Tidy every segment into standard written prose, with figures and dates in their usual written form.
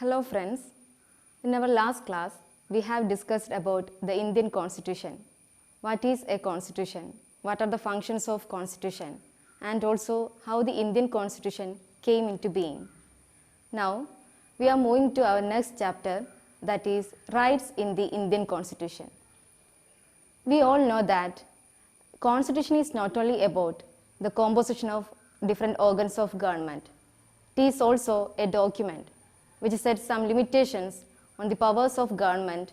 Hello friends, in our last class we have discussed about the Indian Constitution. What is a constitution? What are the functions of constitution? And also how the Indian Constitution came into being. Now we are moving to our next chapter, that is rights in the Indian Constitution. We all know that Constitution is not only about the composition of different organs of government. It is also a document which sets some limitations on the powers of government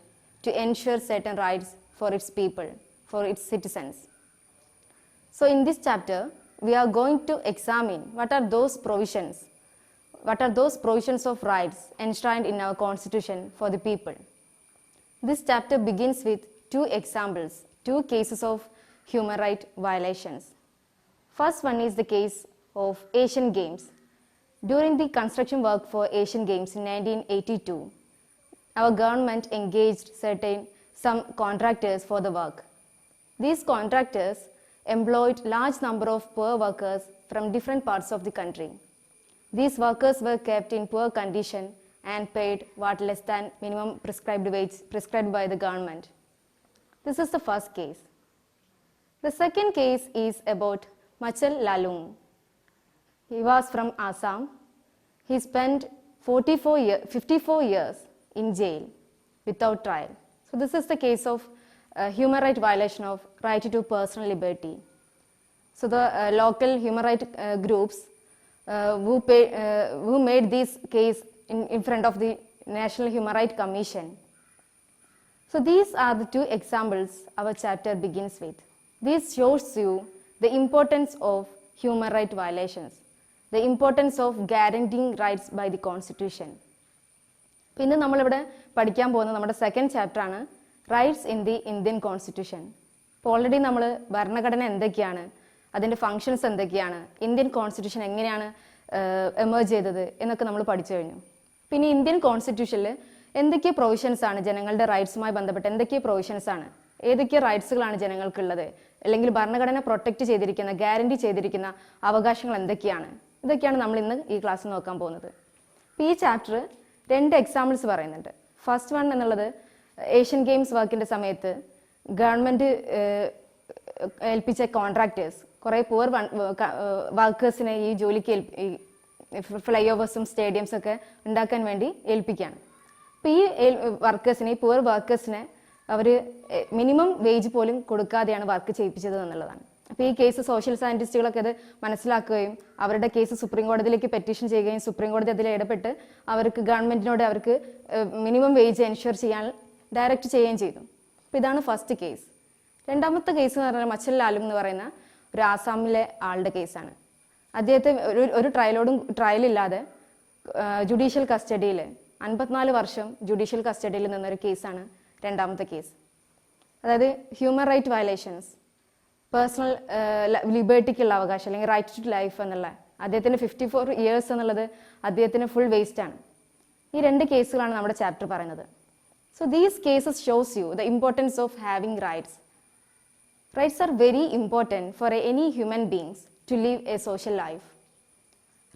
to ensure certain rights for its people, for its citizens. So in this chapter, we are going to examine what are those provisions of rights enshrined in our Constitution for the people. This chapter begins with two examples, two cases of human right violations. First one is the case of Asian Games. During the construction work for Asian Games in 1982, our government engaged some contractors for the work. These contractors employed large number of poor workers from different parts of the country. These workers were kept in poor condition and paid what less than minimum prescribed wage prescribed by the government. This is the first case. The second case is about Machal Lalung. He was from Assam. He spent 54 years in jail without trial. So this is the case of human right violation of right to personal liberty. So the local human right groups who made this case in front of the National Human Rights Commission. So these are the two examples our chapter begins with. This shows you the importance of human right violations, the importance of guaranteeing rights by the Constitution. പിന്നെ നമ്മളിവിടെ പഠിക്കാൻ പോകുന്ന നമ്മുടെ second chapter ആണ് rights in the Indian constitution. ഇപ്പോൾ already നമ്മൾ ഭരണഘടന എന്തൊക്കെയാണ്, അതിൻ്റെ ഫങ്ഷൻസ് എന്തൊക്കെയാണ്, ഇന്ത്യൻ കോൺസ്റ്റിറ്റ്യൂഷൻ എങ്ങനെയാണ് എമേർജ് ചെയ്തത് എന്നൊക്കെ നമ്മൾ പഠിച്ചു കഴിഞ്ഞു. പിന്നെ ഇന്ത്യൻ കോൺസ്റ്റിറ്റ്യൂഷനിൽ എന്തൊക്കെ പ്രൊവിഷൻസ് ആണ് ജനങ്ങളുടെ റൈറ്റ്സുമായി ബന്ധപ്പെട്ട് എന്തൊക്കെ പ്രൊവിഷൻസ് ആണ്, ഏതൊക്കെ റൈറ്റ്സുകളാണ് ജനങ്ങൾക്കുള്ളത്, അല്ലെങ്കിൽ ഭരണഘടന പ്രൊട്ടക്റ്റ് ചെയ്തിരിക്കുന്ന ഗ്യാരണ്ടി ചെയ്തിരിക്കുന്ന അവകാശങ്ങൾ എന്തൊക്കെയാണ്, ഇതൊക്കെയാണ് നമ്മൾ ഇന്ന് ഈ ക്ലാസ്സിൽ നോക്കാൻ പോകുന്നത്. അപ്പോൾ ഈ ചാപ്റ്റർ രണ്ട് എക്സാമ്പിൾസ് പറയുന്നുണ്ട്. ഫസ്റ്റ് വൺ എന്നുള്ളത് ഏഷ്യൻ ഗെയിംസ് വർക്കിൻ്റെ സമയത്ത് ഗവൺമെൻറ് ഏൽപ്പിച്ച കോൺട്രാക്ടേഴ്സ് കുറേ പുവർ വർക്കേഴ്സിനെ ഈ ജോലിക്ക് ഫ്ലൈ ഓവേഴ്സും സ്റ്റേഡിയംസും ഒക്കെ ഉണ്ടാക്കാൻ വേണ്ടി ഏൽപ്പിക്കുകയാണ്. അപ്പോൾ ഈ വർക്കേഴ്സിനെ, ഈ പുവർ വർക്കേഴ്സിനെ അവർ മിനിമം വേജ് പോലും കൊടുക്കാതെയാണ് വർക്ക് ചെയ്യിപ്പിച്ചത് എന്നുള്ളതാണ്. അപ്പോൾ ഈ കേസ് സോഷ്യൽ സയൻറ്റിസ്റ്റുകളൊക്കെ അത് മനസ്സിലാക്കുകയും അവരുടെ കേസ് സുപ്രീം കോടതിയിലേക്ക് പെറ്റീഷൻ ചെയ്യുകയും സുപ്രീം കോടതി അതിൽ ഇടപെട്ട് അവർക്ക് ഗവൺമെൻറ്റിനോട് അവർക്ക് മിനിമം വേജ് എൻഷുർ ചെയ്യാൻ ഡയറക്റ്റ് ചെയ്യുകയും ചെയ്തു. അപ്പോൾ ഇതാണ് ഫസ്റ്റ് കേസ്. രണ്ടാമത്തെ കേസ് എന്ന് പറഞ്ഞാൽ മച്ചൽ ലാലും എന്ന് പറയുന്ന ഒരു ആസാമിലെ ആളുടെ കേസാണ്. അദ്ദേഹത്തെ ഒരു ട്രയലില്ലാതെ ജുഡീഷ്യൽ കസ്റ്റഡിയിൽ 54 വർഷം ജുഡീഷ്യൽ കസ്റ്റഡിയിൽ നിന്നൊരു കേസാണ് രണ്ടാമത്തെ കേസ്. അതായത് ഹ്യൂമൻ റൈറ്റ് വയലേഷൻസ്, പേഴ്സണൽ ലിബർട്ടിക്കുള്ള അവകാശം അല്ലെങ്കിൽ റൈറ്റ് ടു ലൈഫ് എന്നുള്ള അദ്ദേഹത്തിന് 54 ഇയേഴ്സ് എന്നുള്ളത് അദ്ദേഹത്തിന് ഫുൾ വേസ്റ്റ് ആണ്. ഈ രണ്ട് കേസുകളാണ് നമ്മുടെ ചാപ്റ്റർ പറയുന്നത്. So these cases shows you the importance of having rights. Rights are very important for any human beings to live a social life.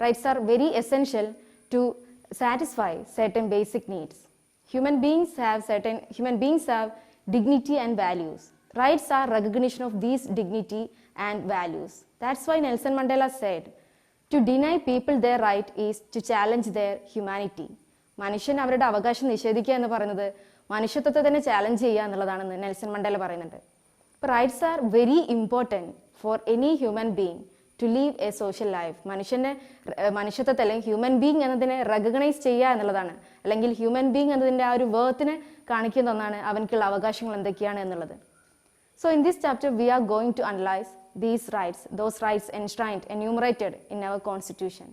Rights are very essential to satisfy certain basic needs. Human beings have dignity and values. Rights are recognition of these dignity and values. That's why Nelson Mandela said, to deny people their right is to challenge their humanity. മനുഷ്യൻ അവരുടെ അവകാശം നിഷേധിക്കുക എന്ന് പറയുന്നത് മനുഷ്യത്വത്തെ തന്നെ challenge ചെയ്യുക എന്നുള്ളതാണെന്ന് Nelson Mandela പറയുന്നുണ്ട്. അപ്പോൾ rights are very important for any human being to live a social life. മനുഷ്യത്വത്തെ അല്ലെങ്കിൽ ഹ്യൂമൻ ബീങ് എന്നതിനെ റെക്കഗ്നൈസ് ചെയ്യുക എന്നുള്ളതാണ്, അല്ലെങ്കിൽ ഹ്യൂമൻ ബീങ് എന്നതിൻ്റെ ആ ഒരു വേർത്തിനെ കാണിക്കുന്ന ഒന്നാണ് അവൻക്കുള്ള അവകാശങ്ങൾ എന്തൊക്കെയാണ് എന്നുള്ളത്. So in this chapter we are going to analyze these rights, those rights enshrined, enumerated in our constitution.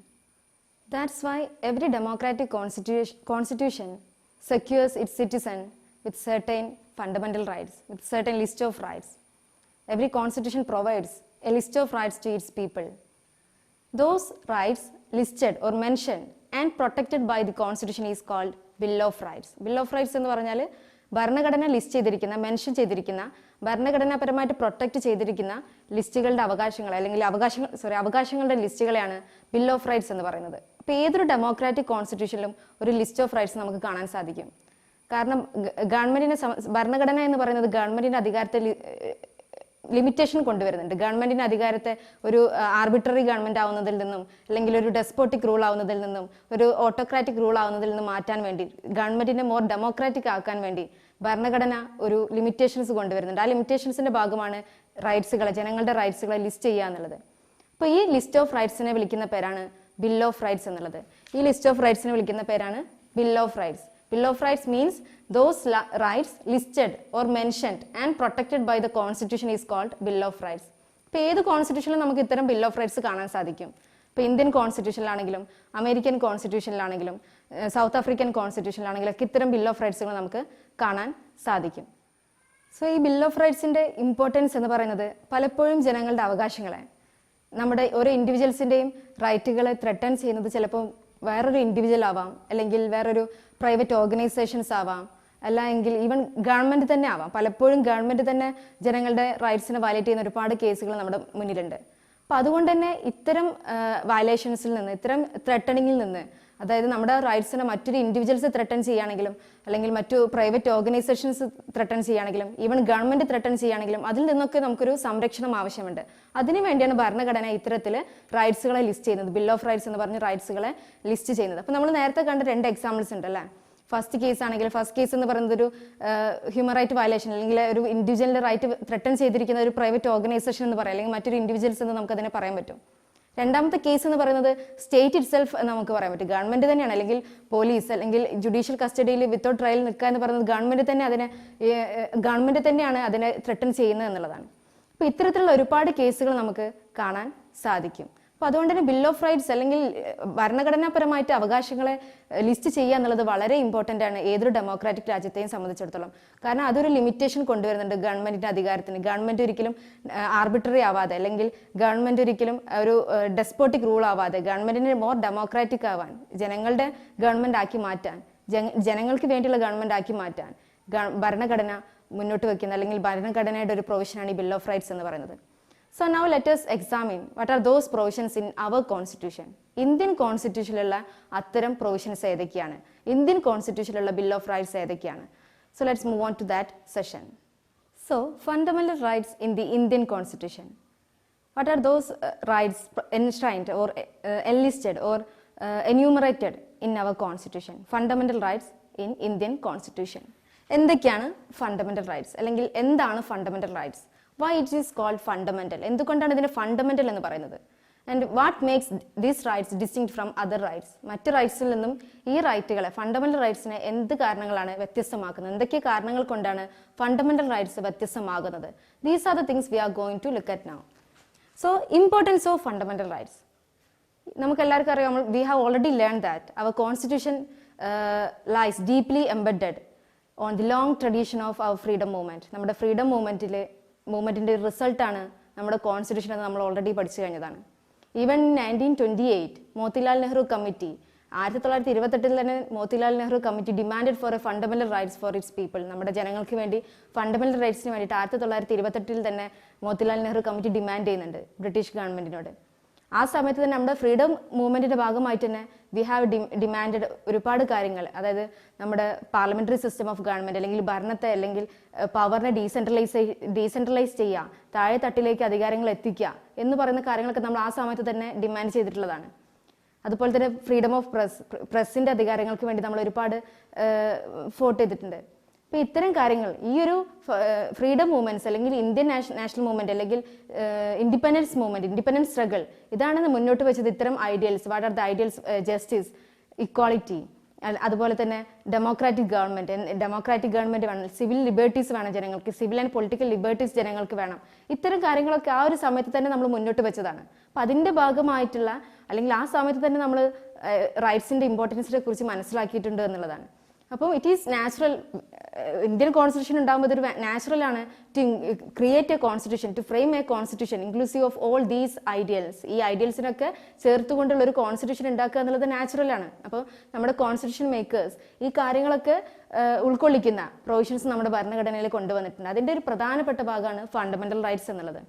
That's why every democratic constitution secures its citizen with certain fundamental rights, with certain list of rights. Every constitution provides a list of rights to its people. Those rights listed or mentioned and protected by the constitution is called Bill of Rights. Bill of Rights എന്ന് പറഞ്ഞാൽ ഭരണഘടന list ചെയ്തിരിക്കുന്ന, mention ചെയ്തിരിക്കുന്ന, ഭരണഘടനാപരമായിട്ട് protect ചെയ്തിരിക്കുന്ന ലിസ്റ്റുകളുടെ അവകാശങ്ങൾ അല്ലെങ്കിൽ അവകാശങ്ങളുടെ ലിസ്റ്റുകളെയാണ് bill of rights എന്ന് പറയുന്നത്. അപ്പോൾ ഏതൊരു ഡെമോക്രാറ്റിക് കോൺസ്റ്റിറ്റ്യൂഷനിലും ഒരു ലിസ്റ്റ് ഓഫ് റൈറ്റ്സ് നമുക്ക് കാണാൻ സാധിക്കും. കാരണം ഗവൺമെന്റിനെ ഭരണഘടന എന്ന് പറയുന്നത് ഗവൺമെന്റിന്റെ അധികാരത്തെ ലിമിറ്റേഷൻ കൊണ്ടുവരുന്നുണ്ട്. ഗവൺമെന്റിന്റെ അധികാരത്തെ ഒരു ആർബിട്രറി ഗവൺമെന്റ് ആവുന്നതിൽ നിന്നും അല്ലെങ്കിൽ ഒരു ഡെസ്പോട്ടിക് റൂൾ ആവുന്നതിൽ നിന്നും ഒരു ഓട്ടോക്രാറ്റിക് റൂൾ ആവുന്നതിൽ നിന്നും മാറ്റാൻ വേണ്ടി, ഗവൺമെന്റിനെ മോർ ഡെമോക്രാറ്റിക് ആക്കാൻ വേണ്ടി ഭരണഘടന ഒരു ലിമിറ്റേഷൻസ് കൊണ്ടുവരുന്നുണ്ട്. ആ ലിമിറ്റേഷൻസിന്റെ ഭാഗമാണ് റൈറ്റ്സുകളെ, ജനങ്ങളുടെ റൈറ്റ്സുകളെ ലിസ്റ്റ് ചെയ്യുക എന്നുള്ളത്. അപ്പോൾ ഈ ലിസ്റ്റ് ഓഫ് റൈറ്റ്സിനെ വിളിക്കുന്ന പേരാണ് ബിൽ ഓഫ് റൈറ്റ്സ് എന്നുള്ളത്. ഈ ലിസ്റ്റ് ഓഫ് റൈറ്റ്സിനെ വിളിക്കുന്ന പേരാണ് bill of rights. Bill of Rights means those rights listed or mentioned and protected by the Constitution is called Bill of Rights. ഇപ്പോൾ ഏത് കോൺസ്റ്റിറ്റ്യൂഷനിലും നമുക്ക് ഇത്തരം ബിൽ ഓഫ് റൈറ്റ്സ് കാണാൻ സാധിക്കും. ഇപ്പോൾ ഇന്ത്യൻ കോൺസ്റ്റിറ്റ്യൂഷനിലാണെങ്കിലും അമേരിക്കൻ കോൺസ്റ്റിറ്റ്യൂഷനിലാണെങ്കിലും സൗത്ത് ആഫ്രിക്കൻ കോൺസ്റ്റിറ്റ്യൂഷനിലാണെങ്കിലും ഒക്കെ ഇത്തരം ബിൽ ഓഫ് റൈറ്റ്സുകൾ നമുക്ക് കാണാൻ സാധിക്കും. സോ ഈ ബിൽ ഓഫ് റൈറ്റ്സിൻ്റെ ഇമ്പോർട്ടൻസ് എന്ന് പറയുന്നത് പലപ്പോഴും ജനങ്ങളുടെ അവകാശങ്ങളെ, നമ്മുടെ ഓരോ ഇൻഡിവിജ്വൽസിൻ്റെയും റൈറ്റുകളെ ത്രെട്ടൺ ചെയ്യുന്നത് ചിലപ്പോൾ വേറൊരു ഇൻഡിവിജ്വൽ ആവാം, അല്ലെങ്കിൽ വേറൊരു പ്രൈവറ്റ് ഓർഗനൈസേഷൻസ് ആവാം, അല്ലെങ്കിൽ ഈവൻ ഗവൺമെന്റ് തന്നെ ആവാം. പലപ്പോഴും ഗവൺമെന്റ് തന്നെ ജനങ്ങളുടെ റൈറ്റ്സിനെ വയലേറ്റ് ചെയ്യുന്ന ഒരുപാട് കേസുകൾ നമ്മുടെ മുന്നിലുണ്ട്. അപ്പം അതുകൊണ്ട് തന്നെ ഇത്തരം വയലേഷൻസിൽ നിന്ന്, ഇത്തരം ത്രെട്ടണിങ്ങിൽ നിന്ന്, അതായത് നമ്മുടെ റൈറ്റ്സിനെ മറ്റൊരു ഇൻഡിവിജ്വൽസ് ത്രെട്ടൺ ചെയ്യുകയാണെങ്കിലും അല്ലെങ്കിൽ മറ്റു പ്രൈവറ്റ് ഓർഗനൈസേഷൻസ് ത്രെട്ടൺ ചെയ്യുകയാണെങ്കിലും ഈവൻ ഗവൺമെന്റ് ത്രെട്ടൺ ചെയ്യുകയാണെങ്കിലും അതിൽ നിന്നൊക്കെ നമുക്കൊരു സംരക്ഷണം ആവശ്യമുണ്ട്. അതിനു വേണ്ടിയാണ് ഭരണഘടന ഇത്തരത്തിൽ റൈറ്റ്സുകളെ ലിസ്റ്റ് ചെയ്യുന്നത്, ബിൽ ഓഫ് റൈറ്റ്സ് എന്ന് പറഞ്ഞ് റൈറ്റ്സുകളെ ലിസ്റ്റ് ചെയ്യുന്നത്. അപ്പോൾ നമ്മൾ നേരത്തെ കണ്ട 2 എക്സാമ്പിൾസ് ഉണ്ട് അല്ലേ. ഫസ്റ്റ് കേസ് ആണെങ്കിൽ, ഫസ്റ്റ് കേസ് എന്ന് പറയുന്നത് ഒരു ഹ്യൂമൻ റൈറ്റ് വയലേഷൻ അല്ലെങ്കിൽ ഒരു ഇൻഡിവിജ്വലിന്റെ റൈറ്റ് ത്രെട്ടൺ ചെയ്തിരിക്കുന്ന ഒരു പ്രൈവറ്റ് ഓർഗനൈസേഷൻ എന്ന് പറയാം, അല്ലെങ്കിൽ മറ്റൊരു ഇൻഡിവിജ്വൽസ് എന്ന് നമുക്ക് അതിനെ പറയാൻ പറ്റും. രണ്ടാമത്തെ കേസ് എന്ന് പറയുന്നത് സ്റ്റേറ്റ് ഇറ്റ് സെൽഫ് എന്ന് നമുക്ക് പറയാൻ പറ്റും. ഗവൺമെന്റ് തന്നെയാണ്, അല്ലെങ്കിൽ പോലീസ് അല്ലെങ്കിൽ ജുഡീഷ്യൽ കസ്റ്റഡിയിൽ വിത്തൗട്ട് ട്രയൽ നിൽക്കുക എന്ന് പറയുന്നത് ഗവൺമെന്റ് തന്നെയാണ് അതിനെ ത്രെട്ടൺ ചെയ്യുന്നത് എന്നുള്ളതാണ്. അപ്പോൾ ഇത്തരത്തിലുള്ള ഒരുപാട് കേസുകൾ നമുക്ക് കാണാൻ സാധിക്കും. അപ്പോൾ അതുകൊണ്ട് തന്നെ ബിൽ ഓഫ് റൈറ്റ്സ് അല്ലെങ്കിൽ ഭരണഘടനാപരമായിട്ട് അവകാശങ്ങളെ ലിസ്റ്റ് ചെയ്യുക എന്നുള്ളത് വളരെ ഇമ്പോർട്ടൻ്റ് ആണ് ഏതൊരു ഡെമോക്രാറ്റിക് രാജ്യത്തെയും സംബന്ധിച്ചിടത്തോളം. കാരണം അതൊരു ലിമിറ്റേഷൻ കൊണ്ടുവരുന്നുണ്ട് ഗവൺമെന്റിന്റെ അധികാരത്തിന്. ഗവൺമെന്റ് ഒരിക്കലും ആർബിട്രറി ആവാതെ, അല്ലെങ്കിൽ ഗവൺമെന്റ് ഒരിക്കലും ഒരു ഡെസ്പോട്ടിക് റൂൾ ആവാതെ, ഗവൺമെന്റിനെ മോർ ഡെമോക്രാറ്റിക് ആവാൻ, ജനങ്ങളുടെ ഗവൺമെന്റ് ആക്കി മാറ്റാൻ, ജനങ്ങൾക്ക് വേണ്ടിയുള്ള ഗവൺമെന്റ് ആക്കി മാറ്റാൻ ഭരണഘടന മുന്നോട്ട് വയ്ക്കുന്ന, അല്ലെങ്കിൽ ഭരണഘടനയുടെ ഒരു പ്രൊവിഷനാണ് ഈ ബിൽ ഓഫ് റൈറ്റ്സ് എന്ന് പറയുന്നത്. So now let us examine what are those provisions in our constitution. Indian constitutionലുള്ള അത്തരം provisions ഏതൊക്കെയാണ്, Indian constitutionലുള്ള bill of rights ഏതൊക്കെയാണ്. So let's move on to that session. So fundamental rights in the Indian constitution. What are those rights enshrined or enlisted or enumerated in our constitution? Fundamental rights in Indian constitution. എന്തൊക്കെയാണ് fundamental rights, അല്ലെങ്കിൽ എന്താണ് fundamental rights? Why it is called fundamental? എന്തുകൊണ്ടാണ് ഇതിനെ fundamental എന്ന് പറയുന്നത്? And what makes these rights distinct from other rights? മറ്റ് റൈറ്റ്സിൽ നിന്നും ഈ റൈറ്റുകളെ, ഫണ്ടമെന്റൽ റൈറ്റ്സിനെ എന്ത് കാരണങ്ങളാണ് വ്യത്യസ്തമാക്കുന്നത്? എന്തൊക്കെ കാരണങ്ങൾ കൊണ്ടാണ് ഫണ്ടമെന്റൽ റൈറ്റ്സ് വ്യത്യസ്തമാകുന്നത്? These are the things we are going to look at now. So importance of fundamental rights. നമുക്ക് എല്ലാവർക്കും അറിയാം, we have already learn that our constitution lies deeply embedded on the long tradition of our freedom movement. നമ്മുടെ freedom മൂവ്മെന്റിന്റെ റിസൾട്ടാണ് നമ്മുടെ constitution എന്ന് നമ്മൾ already പഠിച്ചു കഴിഞ്ഞതാണ്. ഈവൻ 1928 മോത്തിലാൽ നെഹ്റു കമ്മിറ്റി, 1928 തന്നെ Motilal Nehru committee demanded for a fundamental rights for its people. നമ്മുടെ ജനങ്ങൾക്ക് വേണ്ടി ഫണ്ടമെന്റൽ റൈറ്റ്സിന് വേണ്ടിയിട്ട് 1928 തന്നെ മോത്തിലാൽ നെഹ്റു കമ്മിറ്റി ഡിമാൻഡ് ചെയ്യുന്നുണ്ട് ബ്രിട്ടീഷ് ഗവൺമെന്റിനോട്. ആ സമയത്ത് തന്നെ നമ്മുടെ ഫ്രീഡം മൂവ്മെന്റിന്റെ ഭാഗമായിട്ട് തന്നെ വി ഹാവ് ഡിമാൻഡഡ് ഒരുപാട് കാര്യങ്ങൾ. അതായത് നമ്മുടെ പാർലമെന്ററി സിസ്റ്റം ഓഫ് ഗവൺമെന്റ്, അല്ലെങ്കിൽ ഭരണത്തെ, അല്ലെങ്കിൽ പവറിനെ ഡീസെൻട്രലൈസ് ചെയ്യുക, താഴെ തട്ടിലേക്ക് അധികാരങ്ങൾ എത്തിക്കുക എന്ന് പറയുന്ന കാര്യങ്ങളൊക്കെ നമ്മൾ ആ സമയത്ത് തന്നെ ഡിമാൻഡ് ചെയ്തിട്ടുള്ളതാണ്. അതുപോലെ തന്നെ ഫ്രീഡം ഓഫ് പ്രസിന്റെ അധികാരങ്ങൾക്ക് വേണ്ടി നമ്മൾ ഒരുപാട് ഫോട്ട് ചെയ്തിട്ടുണ്ട്. അപ്പോൾ ഇത്തരം കാര്യങ്ങൾ, ഈ ഒരു ഫ്രീഡം മൂവ്മെന്റ്സ്, അല്ലെങ്കിൽ ഇന്ത്യൻ നാഷണൽ മൂവ്മെന്റ്, അല്ലെങ്കിൽ ഇൻഡിപെൻഡൻസ് സ്ട്രഗിൾ, ഇതാണ് മുന്നോട്ട് വെച്ചത് ഇത്തരം ideals. What are the ideals? Justice, equality, അതുപോലെ തന്നെ ഡെമോക്രാറ്റിക് ഗവൺമെന്റ് വേണം, സിവിൽ ലിബർട്ടീസ് വേണം ജനങ്ങൾക്ക്, സിവിൽ ആൻഡ് പൊളിറ്റിക്കൽ ലിബർട്ടീസ് ജനങ്ങൾക്ക് വേണം. ഇത്തരം കാര്യങ്ങളൊക്കെ ആ ഒരു സമയത്ത് തന്നെ നമ്മൾ മുന്നോട്ട് വെച്ചതാണ്. അപ്പം അതിന്റെ ഭാഗമായിട്ടുള്ള, അല്ലെങ്കിൽ ആ സമയത്ത് തന്നെ നമ്മൾ റൈറ്റ്സിന്റെ ഇമ്പോർട്ടൻസിനെ കുറിച്ച് മനസ്സിലാക്കിയിട്ടുണ്ട് എന്നുള്ളതാണ്. അപ്പോൾ it is natural, Indian constitution ഉണ്ടാകുമ്പോൾ ഇതൊരു നാച്ചുറൽ ആണ് to create a constitution, to frame a constitution inclusive of all these ideals. ഈ ഐഡിയൽസിനൊക്കെ ചേർത്തുകൊണ്ടുള്ള ഒരു കോൺസ്റ്റിറ്റ്യൂഷൻ ഉണ്ടാക്കുക എന്നുള്ളത് നാച്ചുറൽ ആണ്. അപ്പോൾ നമ്മുടെ കോൺസ്റ്റിറ്റ്യൂഷൻ മേക്കേഴ്സ് ഈ കാര്യങ്ങളൊക്കെ ഉൾക്കൊള്ളിക്കുന്ന പ്രൊവിഷൻസ് നമ്മുടെ ഭരണഘടനയിൽ കൊണ്ടുവന്നിട്ടുണ്ട്. അതിൻ്റെ ഒരു പ്രധാനപ്പെട്ട ഭാഗമാണ് ഫണ്ടമെന്റൽ റൈറ്റ്സ് എന്നുള്ളത്.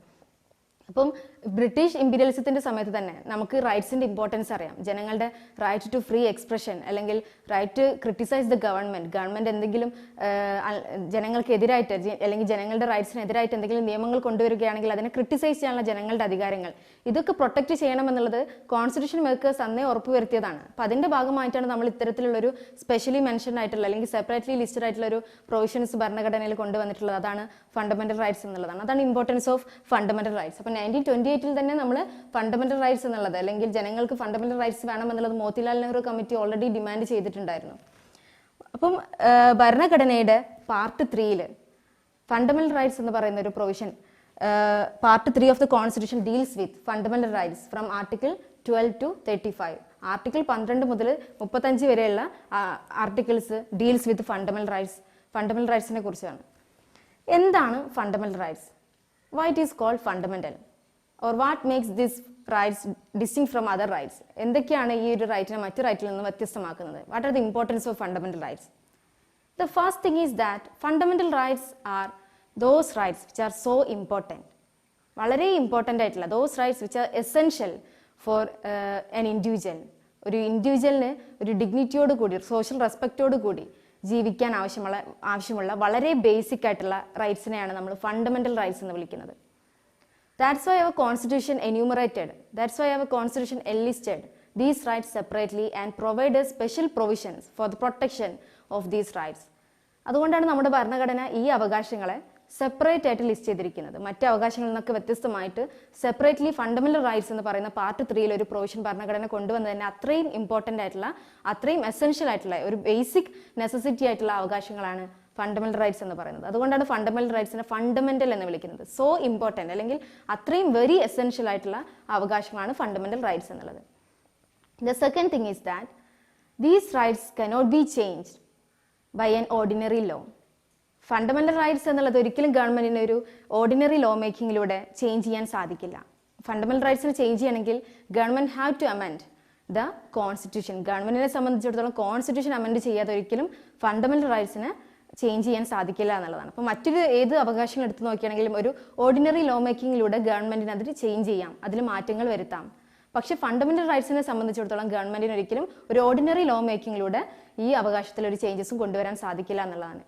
അപ്പം ബ്രിട്ടീഷ് ഇമ്പീരിയലിസത്തിന്റെ സമയത്ത് തന്നെ നമുക്ക് റൈറ്റ്സിന്റെ ഇമ്പോർട്ടൻസ് അറിയാം. ജനങ്ങളുടെ റൈറ്റ് ടു ഫ്രീ എക്സ്പ്രഷൻ അല്ലെങ്കിൽ right to criticise the government എന്തെങ്കിലും ജനങ്ങൾക്കെതിരായിട്ട് അല്ലെങ്കിൽ ജനങ്ങളുടെ റൈറ്റ്സിനെതിരായിട്ട് എന്തെങ്കിലും നിയമങ്ങൾ കൊണ്ടുവരികയാണെങ്കിൽ അതിനെ ക്രിട്ടിസൈസ് ചെയ്യാനുള്ള ജനങ്ങളുടെ അധികാരങ്ങൾ ഇതൊക്കെ പ്രൊട്ടക്ട് ചെയ്യണമെന്നുള്ളത് കോൺസ്റ്റിറ്റ്യൂഷൻ മേക്കേഴ്സ് അന്നേ ഉറപ്പുവരുത്തിയതാണ്. അപ്പം അതിന്റെ ഭാഗമായിട്ടാണ് നമ്മൾ ഇത്തരത്തിലുള്ളൊരു സ്പെഷ്യലി മെൻഷൻ ആയിട്ടുള്ള അല്ലെങ്കിൽ സെപ്പറേറ്റ്ലി ലിസ്റ്റഡ് ആയിട്ടുള്ള ഒരു പ്രൊവിഷൻസ് ഭരണഘടനയിൽ കൊണ്ടുവന്നിട്ടുള്ളത്. അതാണ് ഫണ്ടമെന്റൽ റൈറ്റ്സ് എന്നുള്ളതാണ്. അതാണ് ഇമ്പോർട്ടൻസ് ഓഫ് ഫണ്ടമെന്റൽ റൈറ്റ്സ്. അപ്പം 1928 തന്നെ നമ്മൾ ഫണ്ടമെന്റൽ റൈറ്റ്സ് എന്നുള്ളത് അല്ലെങ്കിൽ ജനങ്ങൾക്ക് ഫണ്ടമെന്റൽ റൈറ്റ്സ് വേണമെന്നുള്ളത് Motilal Nehru committee already demand ചെയ്തിട്ടുണ്ടായിരുന്നു. അപ്പം ഭരണഘടനയുടെ പാർട്ട് 3 ഫണ്ടമെന്റൽ റൈറ്റ്സ് എന്ന് പറയുന്ന ഒരു provision, part 3 of the constitution deals with fundamental rights from article 12 to 35. Article 12 മുതൽ 35 വരെയുള്ള ആർട്ടിക്കിൾസ് ഡീൽസ് വിത്ത് ഫണ്ടമെന്റൽ റൈറ്റ്സിനെ കുറിച്ചാണ്. എന്താണ് fundamental rights? Why it is called fundamental? Or what makes these rights distinct from other rights? എന്തൊക്കെയാണ് ഈ ഒരു റൈറ്റിനെ മറ്റു റൈറ്റിൽ നിന്ന് വ്യത്യസ്തമാക്കുന്നത്? What are the importance of fundamental rights? The first thing is that fundamental rights are those rights which are so important. വളരെ important ആയിട്ടുള്ള those rights which are essential for an individual. ഒരു ഇൻഡിവിജ്വലിന് ഒരു ഡിഗ്നിറ്റിയോട് കൂടി സോഷ്യൽ റെസ്പെക്റ്റോട് കൂടി ജീവിക്കാൻ ആവശ്യമുള്ള വളരെ basic ആയിട്ടുള്ള റൈറ്റ്സിനെയാണ് നമ്മൾ ഫണ്ടമെന്റൽ റൈറ്റ്സ് എന്ന് വിളിക്കുന്നത്. That's why our constitution enumerated, that's why our constitution enlisted these rights separately and provided special provisions for the protection of these rights. അതുകൊണ്ടാണ് നമ്മുടെ ഭരണഘടന ഈ അവകാശങ്ങളെ സെപ്പറേറ്റ് ആയിട്ട് ലിസ്റ്റ് ചെയ്തിരിക്കുന്നത്. മറ്റ് അവകാശങ്ങളിൽ നിന്നൊക്കെ വ്യത്യസ്തമായിട്ട് സെപ്പറേറ്റ്ലി ഫണ്ടമെന്റൽ റൈറ്റ്സ് എന്ന് പറയുന്ന പാർട്ട് 3 ഒരു പ്രൊവിഷൻ ഭരണഘടന കൊണ്ടുവന്നത് തന്നെ അത്രയും ഇമ്പോർട്ടൻ്റ് ആയിട്ടുള്ള അത്രയും എസെൻഷ്യൽ ആയിട്ടുള്ള ഒരു ബേസിക് നെസസിറ്റി ആയിട്ടുള്ള അവകാശങ്ങളാണ് ഫണ്ടമെന്റൽ റൈറ്റ്സ് എന്ന് പറയുന്നത്. അതുകൊണ്ടാണ് ഫണ്ടമെന്റൽ റൈറ്റ്സിനെ ഫണ്ടമെന്റൽ എന്ന് വിളിക്കുന്നത്. സോ ഇമ്പോർട്ടൻ്റ് അല്ലെങ്കിൽ അത്രയും വെരി എസെൻഷ്യൽ ആയിട്ടുള്ള അവകാശങ്ങളാണ് ഫണ്ടമെന്റൽ റൈറ്റ്സ് എന്നുള്ളത്. The second thing is that these rights cannot be changed by an ordinary law. Fundamental rights എന്നുള്ളത് ഒരിക്കലും ഗവൺമെന്റിന് ഒരു ഓർഡിനറി ലോ മേക്കിങ്ങിലൂടെ ചേഞ്ച് ചെയ്യാൻ സാധിക്കില്ല. ഫണ്ടമെന്റൽ റൈറ്റ്സിനെ ചേഞ്ച് ചെയ്യണമെങ്കിൽ government have to amend the constitution. ഗവൺമെന്റിനെ സംബന്ധിച്ചിടത്തോളം കോൺസ്റ്റിറ്റ്യൂഷൻ അമെൻഡ് ചെയ്യാതെ ഒരിക്കലും ഫണ്ടമെന്റൽ റൈറ്റ്സിന് ചേഞ്ച് ചെയ്യാൻ സാധിക്കില്ല എന്നുള്ളതാണ്. അപ്പോൾ മറ്റൊരു ഏത് അവകാശങ്ങൾ എടുത്തു നോക്കുകയാണെങ്കിലും ഒരു ഓർഡിനറി ലോ മേക്കിങ്ങിലൂടെ ഗവൺമെന്റിന് അതിൽ ചേഞ്ച് ചെയ്യാം, അതിൽ മാറ്റങ്ങൾ വരുത്താം. പക്ഷെ ഫണ്ടമെന്റൽ റൈറ്റ്സിനെ സംബന്ധിച്ചിടത്തോളം ഗവൺമെന്റിന് ഒരിക്കലും ഒരു ഓർഡിനറി ലോ മേക്കിങ്ങിലൂടെ ഈ അവകാശത്തിൽ ഒരു ചേഞ്ചസും കൊണ്ടുവരാൻ സാധിക്കില്ല എന്നുള്ളതാണ്.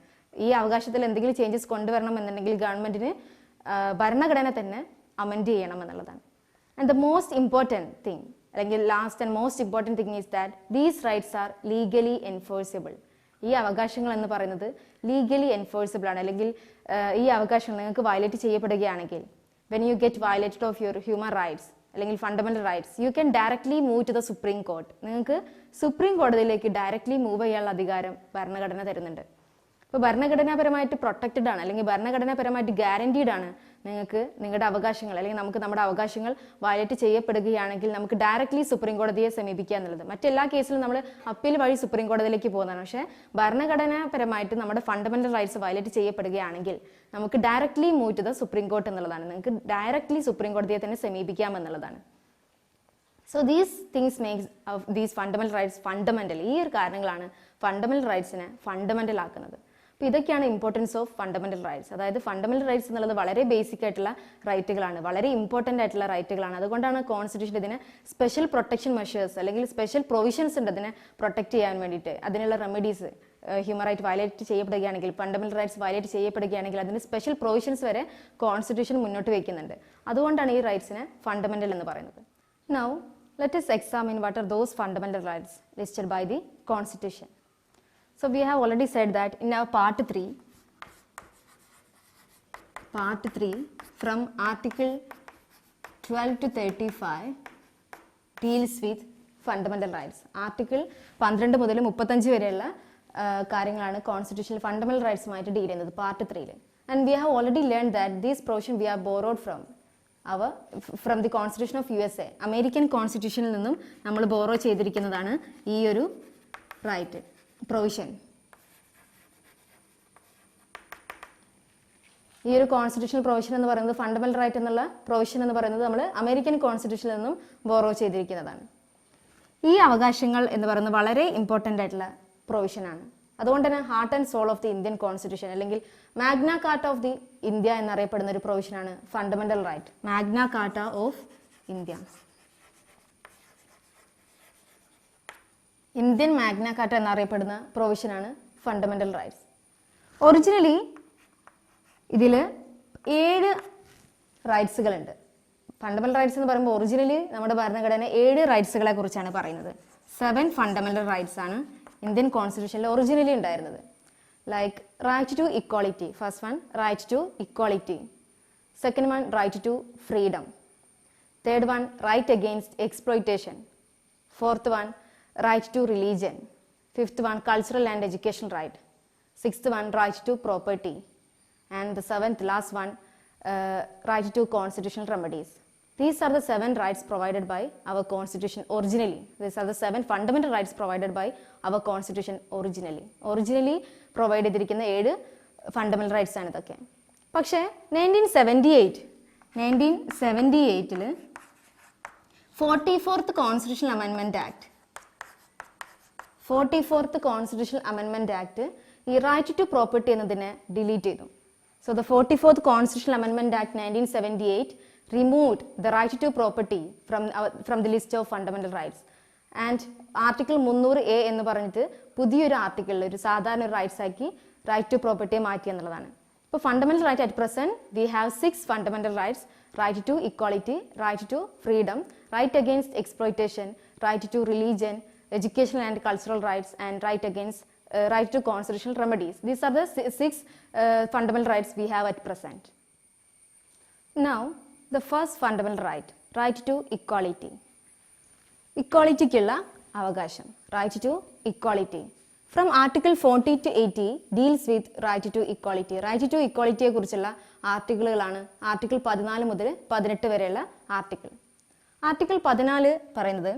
ഈ അവകാശത്തിൽ എന്തെങ്കിലും ചേഞ്ചസ് കൊണ്ടുവരണം എന്നുണ്ടെങ്കിൽ ഗവൺമെന്റിന് ഭരണഘടന തന്നെ അമെൻഡ് ചെയ്യണം എന്നുള്ളതാണ്. And the most important thing അല്ലെങ്കിൽ last and most important thing is that these rights are legally enforceable. ഈ അവകാശങ്ങൾ എന്ന് പറയുന്നത് ലീഗലി എൻഫോഴ്സിബിൾ ആണ്. അല്ലെങ്കിൽ ഈ അവകാശങ്ങൾ നിങ്ങൾക്ക് വയലേറ്റ് ചെയ്യപ്പെടുകയാണെങ്കിൽ when you get violated of your human rights അല്ലെങ്കിൽ fundamental rights you can directly move to the supreme court. നിങ്ങൾക്ക് സുപ്രീം കോടതിയിലേക്ക് ഡയറക്ട്ലി മൂവ് ചെയ്യാനുള്ള അധികാരം ഭരണഘടന തരുന്നുണ്ട്. ഇപ്പോൾ ഭരണഘടനാപരമായിട്ട് പ്രൊട്ടക്റ്റഡ് ആണ് അല്ലെങ്കിൽ ഭരണഘടനാപരമായിട്ട് ഗ്യാരണ്ടീഡ് ആണ് നിങ്ങൾക്ക് നിങ്ങളുടെ അവകാശങ്ങൾ അല്ലെങ്കിൽ നമുക്ക് നമ്മുടെ അവകാശങ്ങൾ വയലേറ്റ് ചെയ്യപ്പെടുകയാണെങ്കിൽ നമുക്ക് ഡയറക്ട്ലി സുപ്രീം കോടതിയെ സമീപിക്കുക എന്നുള്ളത്. മറ്റെല്ലാ കേസിലും നമ്മൾ അപ്പീൽ വഴി സുപ്രീം കോടതിയിലേക്ക് പോകുന്നതാണ്. പക്ഷേ ഭരണഘടനാപരമായിട്ട് നമ്മുടെ ഫണ്ടമെന്റൽ റൈറ്റ്സ് വയലേറ്റ് ചെയ്യപ്പെടുകയാണെങ്കിൽ നമുക്ക് directly move to the supreme court എന്നുള്ളതാണ്. നിങ്ങൾക്ക് ഡയറക്ട്ലി സുപ്രീം കോടതിയെ തന്നെ സമീപിക്കാം എന്നുള്ളതാണ്. So these things makes these fundamental rights fundamental. ഈ ഒരു കാരണങ്ങളാണ് ഫണ്ടമെന്റൽ റൈറ്റ്സിനെ ഫണ്ടമെന്റൽ ആക്കുന്നത്. അപ്പോൾ ഇതൊക്കെയാണ് ഇമ്പോർട്ടൻസ് ഓഫ് ഫണ്ടമെന്റൽ റൈറ്റ്സ്. അതായത് ഫണ്ടമെന്റൽ റൈറ്റ്സ് എന്നുള്ളത് വളരെ ബേസിക് ആയിട്ടുള്ള റൈറ്റുകളാണ്, വളരെ ഇമ്പോർട്ടൻ്റ് ആയിട്ടുള്ള റൈറ്റുകളാണ്. അതുകൊണ്ടാണ് കോൺസ്റ്റിറ്റ്യൂഷൻ ഇതിന് സ്പെഷ്യൽ പ്രൊട്ടക്ഷൻ മെഷേഴ്സ് അല്ലെങ്കിൽ സ്പെഷ്യൽ പ്രൊവിഷൻസ് ഉണ്ട് അതിനെ പ്രൊട്ടക്ട് ചെയ്യാൻ വേണ്ടിയിട്ട്. അതിനുള്ള റെമഡീസ് ഹ്യൂമൻ റൈറ്റ് വയലേറ്റ് ചെയ്യപ്പെടുകയാണെങ്കിൽ ഫണ്ടമെന്റൽ റൈറ്റ്സ് വയലേറ്റ് ചെയ്യപ്പെടുകയാണെങ്കിൽ അതിന് സ്പെഷ്യൽ പ്രൊവിഷൻസ് വരെ കോൺസ്റ്റിറ്റ്യൂഷൻ മുന്നോട്ട് വയ്ക്കുന്നുണ്ട്. അതുകൊണ്ടാണ് ഈ റൈറ്റ്സിനെ ഫണ്ടമെന്റൽ എന്ന് പറയുന്നത്. Now let us examine what are those fundamental rights listed by the Constitution. So we have already said that in our part 3 from article 12 to 35 deals with fundamental rights. Article 12 മുതൽ 35 വരെയുള്ള കാര്യങ്ങളാണ് കോൺസ്റ്റിറ്റ്യൂഷനിൽ fundamental റൈറ്റ്സുമായിട്ട് deal ചെയ്യുന്നത് part 3. And we have already learn that these provision we are borrowed from the constitution of USA. American കോൺസ്റ്റിറ്റ്യൂഷനിൽ നിന്നും നമ്മൾ borrow ചെയ്തിരിക്കുന്നതാണ് ഈ ഒരു റൈറ്റ് പ്രൊവിഷൻ. ഈ ഒരു കോൺസ്റ്റിറ്റ്യൂഷണൽ പ്രൊവിഷൻ എന്ന് പറയുന്നത് ഫണ്ടമെന്റൽ റൈറ്റ് എന്നുള്ള പ്രൊവിഷൻ എന്ന് പറയുന്നത് നമ്മൾ അമേരിക്കൻ കോൺസ്റ്റിറ്റ്യൂഷനിൽ നിന്നും ബോറോ ചെയ്തിരിക്കുന്നതാണ്. ഈ അവകാശങ്ങൾ എന്ന് പറയുന്നത് വളരെ ഇമ്പോർട്ടൻ്റ് ആയിട്ടുള്ള പ്രൊവിഷനാണ്. അതുകൊണ്ട് തന്നെ heart and soul of the Indian constitution അല്ലെങ്കിൽ Magna Carta of the India എന്നറിയപ്പെടുന്ന ഒരു പ്രൊവിഷനാണ് fundamental right. Magna Carta of India. Indian Magna Carta എന്നറിയപ്പെടുന്ന പ്രൊവിഷനാണ് ഫണ്ടമെന്റൽ റൈറ്റ്സ്. ഒറിജിനലി ഇതിൽ 7 റൈറ്റ്സുകളുണ്ട്. ഫണ്ടമെന്റൽ റൈറ്റ്സ് എന്ന് പറയുമ്പോൾ ഒറിജിനലി നമ്മുടെ ഭരണഘടന 7 റൈറ്റ്സുകളെ കുറിച്ചാണ് പറയുന്നത്. 7 ഫണ്ടമെന്റൽ റൈറ്റ്സ് ആണ് ഇന്ത്യൻ കോൺസ്റ്റിറ്റ്യൂഷനിൽ ഒറിജിനലി ഉണ്ടായിരുന്നത്. Like right to equality. First one right to equality. Second one right to freedom. Third one right against exploitation. Fourth one right to religion. Fifth one cultural and educational right. Sixth one right to property. And the seventh last one right to constitutional remedies. These are the 7 rights provided by our constitution originally. These are the 7 fundamental rights provided by our constitution originally. Originally provide ചെയ്തിരിക്കുന്ന 7 fundamental rights ആണ് ഇതൊക്കെ. പക്ഷേ 1978 44th Constitutional Amendment Act 44th Constitutional Amendment Act ഈ right to property എന്നതിനെ delete ചെയ്തു. So the 44th Constitutional Amendment Act 1978 removed the right to property from the list of fundamental rights. And article 300A എന്ന് പറഞ്ഞിട്ട് പുതിയൊരു ആർട്ടിക്കിളിൽ ഒരു സാധാരണ ഒരു rights ആക്കി റൈറ്റ് ടു പ്രോപ്പർട്ടിയെ മാറ്റി എന്നുള്ളതാണ്. ഇപ്പോൾ fundamental right at present we have 6 fundamental rights. Right to equality, right to freedom, right against exploitation, right to religion, educational and cultural rights, and right to constitutional remedies. These are the 6 fundamental rights we have at present. Now the first fundamental right to equality. Equality kulla avakasham, right to equality. From article 40 to 80 deals with right to equality. Right to equality ye kurichulla ആർട്ടിക്കിളുകളാണ് article 14 മുതൽ 18 വരെയുള്ള article. Article 14 പറയുന്നത്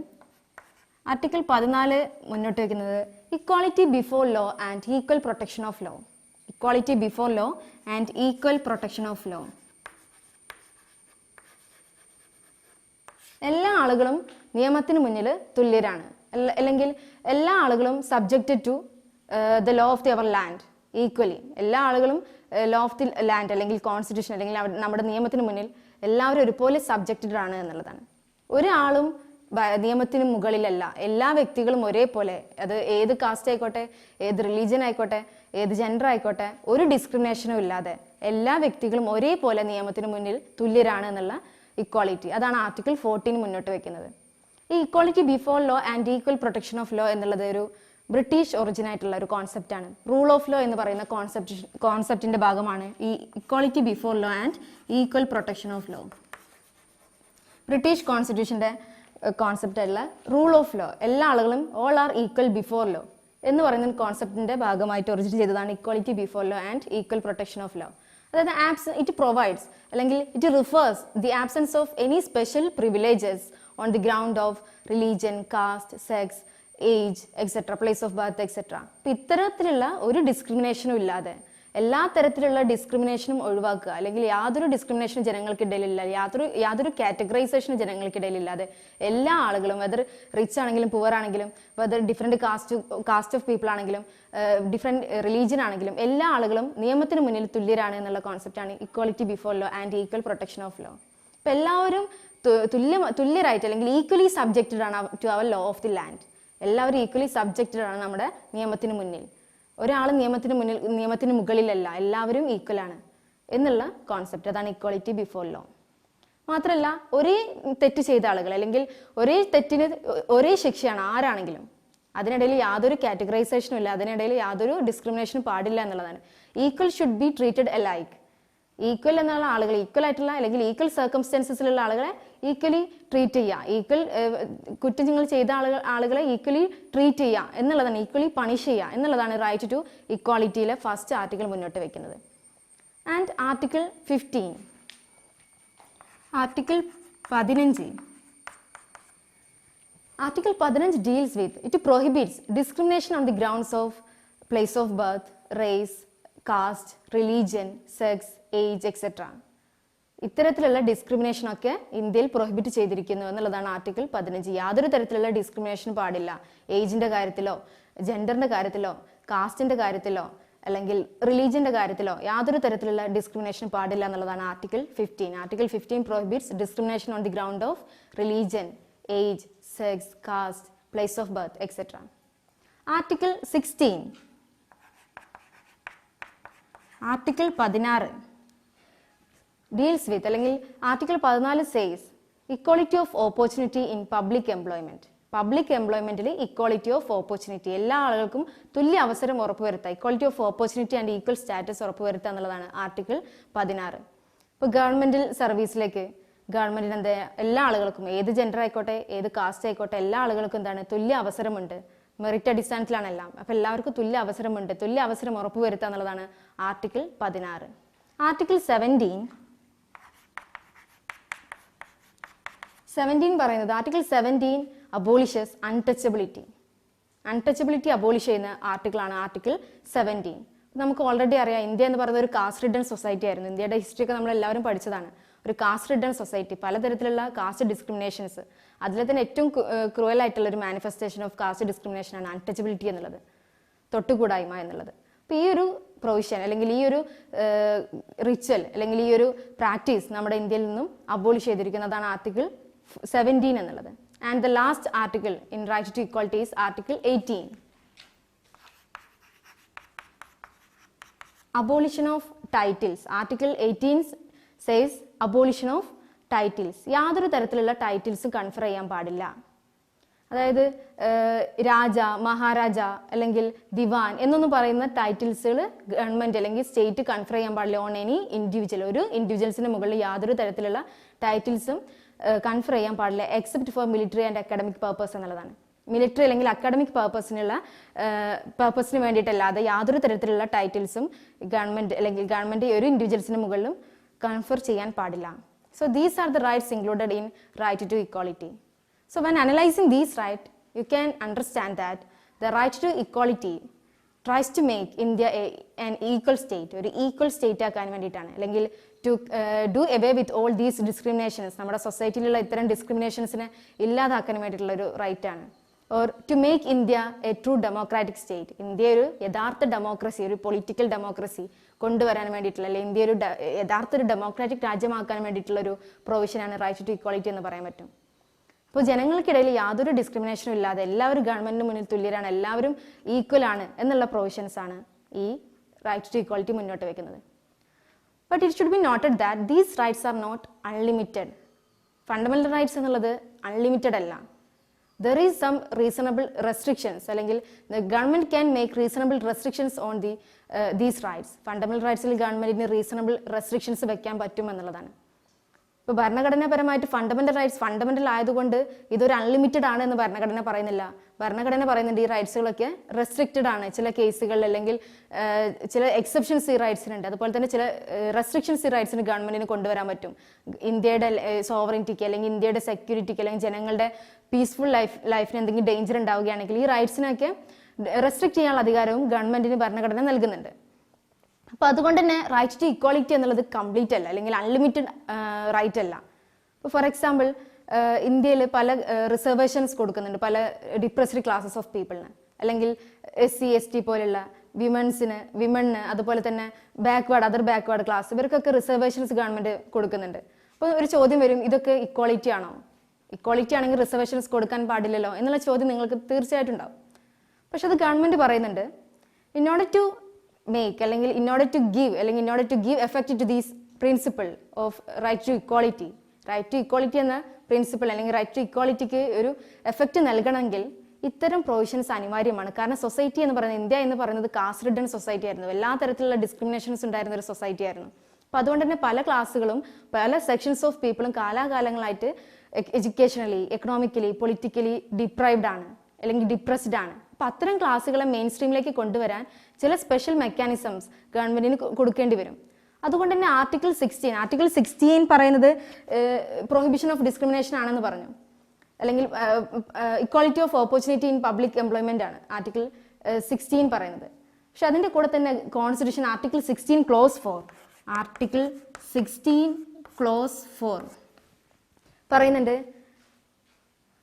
article 14 മുന്നോട്ട് വയ്ക്കുന്നത് equality before law and equal protection of law. Equality before law and equal protection of law. എല്ലാ ആളുകളും നിയമത്തിന് മുന്നിൽ തുല്യരാണ്, അല്ലെങ്കിൽ എല്ലാ ആളുകളും subjected to the law of the our land equally. എല്ലാ ആളുകളും ലോ ഓഫ് ദി ലാൻഡ് അല്ലെങ്കിൽ കോൺസ്റ്റിറ്റ്യൂഷൻ അല്ലെങ്കിൽ നമ്മുടെ നിയമത്തിന് മുന്നിൽ എല്ലാവരും ഒരുപോലെ സബ്ജക്റ്റഡ് ആണ് എന്നുള്ളതാണ്. ഒരാളും നിയമത്തിന് മുകളിലല്ല. എല്ലാ വ്യക്തികളും ഒരേപോലെ, അത് ഏത് കാസ്റ്റ് ആയിക്കോട്ടെ, ഏത് റിലീജിയൻ ആയിക്കോട്ടെ, ഏത് ജെൻഡർ ആയിക്കോട്ടെ, ഒരു ഡിസ്ക്രിമിനേഷനും ഇല്ലാതെ എല്ലാ വ്യക്തികളും ഒരേപോലെ നിയമത്തിന് മുന്നിൽ തുല്യരാണ് എന്നുള്ള ഇക്വാളിറ്റി, അതാണ് ആർട്ടിക്കിൾ 14 മുന്നോട്ട് വെക്കുന്നത്. ഈ equality before law and equal protection of law എന്നുള്ളത് ഒരു ബ്രിട്ടീഷ് ഒറിജിൻ ആയിട്ടുള്ള ഒരു കോൺസെപ്റ്റാണ്. റൂൾ ഓഫ് ലോ എന്ന് പറയുന്ന കോൺസെപ്റ്റിന്റെ ഭാഗമാണ് ഈ equality before law and equal protection of law. British കോൺസ്റ്റിറ്റ്യൂഷന്റെ കോൺസെപ്റ്റ് ആയിട്ടുള്ള റൂൾ ഓഫ് ലോ, എല്ലാ ആളുകളും all are equal before law എന്ന് പറയുന്ന കോൺസെപ്റ്റിന്റെ ഭാഗമായിട്ട് ഒറിജിൻ ചെയ്തതാണ് equality before law and equal protection of law. അതായത് ഇറ്റ് പ്രൊവൈഡ്സ് അല്ലെങ്കിൽ it refers the absence of any special privileges on the ground of religion, caste, sex, age etcetera, place of birth etcetera. അപ്പം ഇത്തരത്തിലുള്ള ഒരു ഡിസ്ക്രിമിനേഷനും ഇല്ലാതെ എല്ലാ തരത്തിലുള്ള ഡിസ്ക്രിമിനേഷനും ഒഴിവാക്കുക, അല്ലെങ്കിൽ യാതൊരു ഡിസ്ക്രിമിനേഷനും ജനങ്ങൾക്കിടയിലില്ല, യാതൊരു കാറ്റഗറൈസേഷനും ജനങ്ങൾക്കിടയിലില്ലാതെ എല്ലാ ആളുകളും, വെദർ റിച്ച് ആണെങ്കിലും പുവർ ആണെങ്കിലും, whether different caste of people ആണെങ്കിലും, ഡിഫറെൻറ്റ് റിലീജിയൻ ആണെങ്കിലും, എല്ലാ ആളുകളും നിയമത്തിന് മുന്നിൽ തുല്യരാണ് എന്നുള്ള കോൺസെപ്റ്റാണ് equality before law and equal protection of law. അപ്പം എല്ലാവരും തുല്യരായിട്ട് അല്ലെങ്കിൽ ഈക്വലി സബ്ജക്റ്റഡ് ആണ് to our law of the land. എല്ലാവരും ഈക്വലി സബ്ജക്റ്റഡ് ആണ് നമ്മുടെ നിയമത്തിന് മുന്നിൽ. ഒരാൾ നിയമത്തിന് മുകളിലല്ല, എല്ലാവരും ഈക്വൽ ആണ് എന്നുള്ള കോൺസെപ്റ്റ്, അതാണ് ഇക്വാളിറ്റി ബിഫോർ ലോ. മാത്രമല്ല ഒരേ തെറ്റ് ചെയ്ത ആളുകൾ അല്ലെങ്കിൽ ഒരേ തെറ്റിന് ഒരേ ശിക്ഷയാണ് ആരാണെങ്കിലും, അതിനിടയിൽ യാതൊരു കാറ്റഗറൈസേഷനും ഇല്ല, അതിനിടയിൽ യാതൊരു ഡിസ്ക്രിമിനേഷനും പാടില്ല എന്നുള്ളതാണ്. Equal should be treated alike. Equal എന്നുള്ള ആളുകൾ, ഈക്വൽ ആയിട്ടുള്ള അല്ലെങ്കിൽ ഈക്വൽ സർക്കംസ്റ്റൻസസിലുള്ള ആളുകളെ ഈക്വലി ട്രീറ്റ് ചെയ്യുക, ഈക്വൽ കുറ്റങ്ങൾ ചെയ്ത ആളുകളെ ഈക്വലി ട്രീറ്റ് ചെയ്യുക എന്നുള്ളതാണ്, ഈക്വലി പണിഷ് ചെയ്യുക എന്നുള്ളതാണ് റൈറ്റ് ടു ഇക്വാളിറ്റിയിലെ ഫസ്റ്റ് ആർട്ടിക്കിൾ മുന്നോട്ട് വെക്കുന്നത്. And article 15 article 15 deals with, it prohibits discrimination on the grounds of place of birth, race, caste, religion, sex, age, etc. ഇത്തരത്തിലുള്ള ഡിസ്ക്രിമിനേഷനൊക്കെ ഇന്ത്യയിൽ പ്രൊഹിബിറ്റ് ചെയ്തിരിക്കുന്നു എന്നുള്ളതാണ് ആർട്ടിക്കിൾ 15. യാതൊരു തരത്തിലുള്ള ഡിസ്ക്രിമിനേഷൻ പാടില്ല, ഏജിന്റെ കാര്യത്തിലോ ജെൻഡറിന്റെ കാര്യത്തിലോ കാസ്റ്റിൻ്റെ കാര്യത്തിലോ അല്ലെങ്കിൽ റിലീജിയൻ്റെ കാര്യത്തിലോ യാതൊരു തരത്തിലുള്ള ഡിസ്ക്രിമിനേഷൻ പാടില്ല എന്നുള്ളതാണ് article 15. Article 15 prohibits discrimination on the ground of religion, age, sex, caste, place of birth etcetera. Article 16, article 16 deals with, അല്ലെങ്കിൽ article 14 says equality of opportunity in public employment. Public എംപ്ലോയ്മെന്റിൽ equality of opportunity, എല്ലാ ആളുകൾക്കും തുല്യ അവസരം ഉറപ്പുവരുത്തുക, equality of opportunity and equal status ഉറപ്പുവരുത്തുക എന്നുള്ളതാണ് article 16. ഇപ്പോൾ ഗവൺമെന്റ് സർവീസിലേക്ക് ഗവൺമെന്റിന് എന്താ, എല്ലാ ആളുകൾക്കും ഏത് ജെൻഡർ ആയിക്കോട്ടെ ഏത് കാസ്റ്റ് ആയിക്കോട്ടെ എല്ലാ ആളുകൾക്കും എന്താണ് തുല്യ അവസരമുണ്ട്. മെറിറ്റ് അടിസ്ഥാനത്തിലാണ് എല്ലാം. അപ്പോൾ എല്ലാവർക്കും തുല്യ അവസരമുണ്ട്, തുല്യ അവസരം ഉറപ്പുവരുത്തുക എന്നുള്ളതാണ് ആർട്ടിക്കിൾ 16. ആർട്ടിക്കിൾ 17 പറയുന്നത്, ആർട്ടിക്കിൾ 17 അബോളിഷസ് അൺടച്ചബിലിറ്റി. അൺടച്ചബിലിറ്റി അബോളിഷ് ചെയ്യുന്ന ആർട്ടിക്കിളാണ് ആർട്ടിക്കിൾ 17. നമുക്ക് ഓൾറെഡി അറിയാം, ഇന്ത്യ എന്ന് പറയുന്നത് ഒരു കാസ്റ്റ് റിഡൻ സൊസൈറ്റി ആയിരുന്നു. ഇന്ത്യയുടെ ഹിസ്റ്ററി ഒക്കെ നമ്മൾ എല്ലാവരും പഠിച്ചതാണ്. ഒരു കാസ്റ്റ് റിഡൻ സൊസൈറ്റി, പലതരത്തിലുള്ള കാസ്റ്റ് ഡിസ്ക്രിമിനേഷൻസ്. അതിൽ തന്നെ ഏറ്റവും ക്രൂവൽ ആയിട്ടുള്ള ഒരു മാനിഫെസ്റ്റേഷൻ ഓഫ് കാസ്റ്റ് ഡിസ്ക്രിമിനേഷൻ ആണ് അൺടച്ചബിലിറ്റി എന്നുള്ളത്, തൊട്ടുകൂടായ്മ എന്നുള്ളത്. അപ്പോൾ ഈ ഒരു പ്രൊവിഷൻ അല്ലെങ്കിൽ ഈ ഒരു റിച്വൽ അല്ലെങ്കിൽ ഈ ഒരു പ്രാക്ടീസ് നമ്മുടെ ഇന്ത്യയിൽ നിന്നും അബോളിഷ് ചെയ്തിരിക്കുന്നതാണ് ആർട്ടിക്കിൾ 17 എന്നുള്ളത്. And the last article in right to equality is article 18. Abolition of titles. Article 18 says abolition of titles. യാതൊരു തരത്തിലുള്ള ടൈറ്റിൽസും കൺഫർ ചെയ്യാൻ പാടില്ല. അതായത് രാജ, മഹാരാജ അല്ലെങ്കിൽ ദിവാൻ എന്നൊന്നും പറയുന്ന ടൈറ്റിൽസുകൾ ഗവൺമെന്റ് അല്ലെങ്കിൽ സ്റ്റേറ്റ് കൺഫർ ചെയ്യാൻ പാടില്ല ഓൺ എനി ഇൻഡിവിജ്വൽ. ഒരു ഇൻഡിവിജ്വൽസിന് മുകളിൽ യാതൊരു തരത്തിലുള്ള ടൈറ്റിൽസും കൺഫർ ചെയ്യാൻ പാടില്ല except for military and academic purpose എന്നുള്ളതാണ്. മിലിറ്ററി അല്ലെങ്കിൽ അക്കാഡമിക് പർപ്പസിന് വേണ്ടിയിട്ടല്ലാതെ യാതൊരു തരത്തിലുള്ള ടൈറ്റിൽസും ഗവൺമെന്റ് ഒരു ഇൻഡിവിജ്വൽസിന് മുകളിലും കൺഫർ ചെയ്യാൻ പാടില്ല. So these are the rights included in right to equality. So when analyzing these rights, you can understand that the right to equality tries to make India an equal state, ഒരു equal state ആക്കാൻ വേണ്ടിയിട്ടാണ്, അല്ലെങ്കിൽ to do away with all these discriminations, നമ്മുടെ സൊസൈറ്റിയിലുള്ള ഇത്തരം ഡിസ്ക്രിമിനേഷൻസിനെ ഇല്ലാതാക്കാൻ വേണ്ടിയിട്ടുള്ള ഒരു റൈറ്റ് ആണ്. Or to make India a true democratic state, India ഒരു യഥാർത്ഥ ഡെമോക്രസി, ഒരു പൊളിറ്റിക്കൽ ഡെമോക്രസി കൊണ്ടുവരാൻ വേണ്ടിയിട്ടുള്ള, അല്ലെങ്കിൽ ഇന്ത്യ ഒരു യഥാർത്ഥ ഒരു ഡെമോക്രാറ്റിക് രാജ്യമാക്കാൻ വേണ്ടിയിട്ടുള്ള ഒരു പ്രൊവിഷനാണ് റൈറ്റ് ടു ഇക്വാളിറ്റി എന്ന് പറയാൻ പറ്റും. അപ്പോൾ ജനങ്ങൾക്കിടയിൽ യാതൊരു ഡിസ്ക്രിമിനേഷനും ഇല്ലാതെ എല്ലാവരും ഗവൺമെന്റിന് മുന്നിൽ തുല്യരാണ്, എല്ലാവരും ഈക്വൽ ആണ് എന്നുള്ള പ്രൊവിഷൻസ് ആണ് ഈ റൈറ്റ് ടു ഇക്വാളിറ്റി മുന്നോട്ട് വെക്കുന്നത്. But it should be noted that these rights are not unlimited. Fundamental rights എന്നുള്ളത് അൺലിമിറ്റഡ് അല്ല. There is some reasonable restrictions, അല്ലെങ്കിൽ government can make reasonable restrictions on these rights. Fundamental റൈറ്റ്സിൽ ഗവൺമെന്റിന് reasonable restrictions വെക്കാൻ പറ്റും എന്നുള്ളതാണ്. ഇപ്പോൾ ഭരണഘടനാപരമായിട്ട് ഫണ്ടമെന്റൽ റൈറ്റ്സ് ഫണ്ടമെന്റൽ ആയതുകൊണ്ട് ഇതൊരു അൺലിമിറ്റഡ് ആണ് എന്ന് ഭരണഘടന പറയുന്നില്ല. ഭരണഘടന പറയുന്നുണ്ട് ഈ റൈറ്റ്സുകളൊക്കെ റെസ്ട്രിക്റ്റഡ് ആണ് ചില കേസുകളിൽ, അല്ലെങ്കിൽ ചില എക്സെപ്ഷൻസ് ഈ റൈറ്റ്സിനുണ്ട്. അതുപോലെ തന്നെ ചില റെസ്ട്രിക്ഷൻസ് ഈ റൈറ്റ്സിന് ഗവൺമെന്റിന് കൊണ്ടുവരാൻ പറ്റും. ഇന്ത്യയുടെ സോവറിറ്റിക്ക് അല്ലെങ്കിൽ ഇന്ത്യയുടെ സെക്യൂരിറ്റിക്ക് അല്ലെങ്കിൽ ജനങ്ങളുടെ പീസ്ഫുൾ ലൈഫിന് എന്തെങ്കിലും ഡേഞ്ചർ ഉണ്ടാവുകയാണെങ്കിൽ ഈ റൈറ്റ്സിനൊക്കെ റെസ്ട്രിക്ട് ചെയ്യാനുള്ള അധികാരവും ഗവൺമെന്റിന് ഭരണഘടന നൽകുന്നുണ്ട്. അപ്പോൾ അതുകൊണ്ട് തന്നെ റൈറ്റ് ടു ഇക്വാളിറ്റി എന്നുള്ളത് കംപ്ലീറ്റ് അല്ല, അല്ലെങ്കിൽ അൺലിമിറ്റഡ് റൈറ്റ് അല്ല. ഇപ്പോൾ ഫോർ എക്സാമ്പിൾ ഇന്ത്യയിൽ പല റിസർവേഷൻസ് കൊടുക്കുന്നുണ്ട് പല ഡിപ്രസ്ഡ് ക്ലാസസ് ഓഫ് പീപ്പിളിന്, അല്ലെങ്കിൽ SC ST പോലുള്ള വിമണിന്, അതുപോലെ തന്നെ അതർ ബാക്ക്വേർഡ് ക്ലാസ്, ഇവർക്കൊക്കെ റിസർവേഷൻസ് ഗവൺമെന്റ് കൊടുക്കുന്നുണ്ട്. അപ്പോൾ ഒരു ചോദ്യം വരും, ഇതൊക്കെ ഇക്വാളിറ്റി ആണോ? ഇക്വാളിറ്റി ആണെങ്കിൽ റിസർവേഷൻസ് കൊടുക്കാൻ പാടില്ലല്ലോ എന്നുള്ള ചോദ്യം നിങ്ങൾക്ക് തീർച്ചയായിട്ടും ഉണ്ടാവും. പക്ഷെ അത് ഗവൺമെന്റ് പറയുന്നുണ്ട്, ഇൻ ഓർഡർ ടു അല്ലെങ്കിൽ in order to give effect to these principle of right to equality എന്ന പ്രിൻസിപ്പിൾ അല്ലെങ്കിൽ റൈറ്റ് ടു ഇക്വാളിറ്റിക്ക് ഒരു എഫക്റ്റ് നൽകണമെങ്കിൽ ഇത്തരം പ്രൊവിഷൻസ് അനിവാര്യമാണ്. കാരണം സൊസൈറ്റി എന്ന് പറയുന്നത്, ഇന്ത്യ എന്ന് പറയുന്നത് കാസ്റ്റ് റിഡൻ സൊസൈറ്റി ആയിരുന്നു, എല്ലാ തരത്തിലുള്ള ഡിസ്ക്രിമിനേഷൻസ് ഉണ്ടായിരുന്ന ഒരു സൊസൈറ്റി ആയിരുന്നു. അപ്പോൾ അതുകൊണ്ട് തന്നെ പല ക്ലാസ്സുകളും പല സെക്ഷൻസ് ഓഫ് പീപ്പിളും കാലാകാലങ്ങളായിട്ട് എഡ്യൂക്കേഷണലി, എക്കണോമിക്കലി, പൊളിറ്റിക്കലി ഡിപ്രൈവ്ഡ് ആണ് അല്ലെങ്കിൽ ഡിപ്രസ്ഡ് ആണ്. അപ്പോൾ അത്തരം ക്ലാസ്സുകളെ മെയിൻ സ്ട്രീമിലേക്ക് കൊണ്ടുവരാൻ ചില സ്പെഷ്യൽ മെക്കാനിസംസ് ഗവൺമെന്റിന് കൊടുക്കേണ്ടി വരും. അതുകൊണ്ട് തന്നെ ആർട്ടിക്കിൾ 16 പറയുന്നത് പ്രൊഹിബിഷൻ ഓഫ് ഡിസ്ക്രിമിനേഷൻ ആണെന്ന് പറഞ്ഞു, അല്ലെങ്കിൽ equality of opportunity in public employment ആണ് ആർട്ടിക്കിൾ 16 പറയുന്നത്. പക്ഷെ അതിന്റെ കൂടെ തന്നെ കോൺസ്റ്റിറ്റ്യൂഷൻ ആർട്ടിക്കിൾ 16 ക്ലോസ് 4 പറയുന്നുണ്ട്,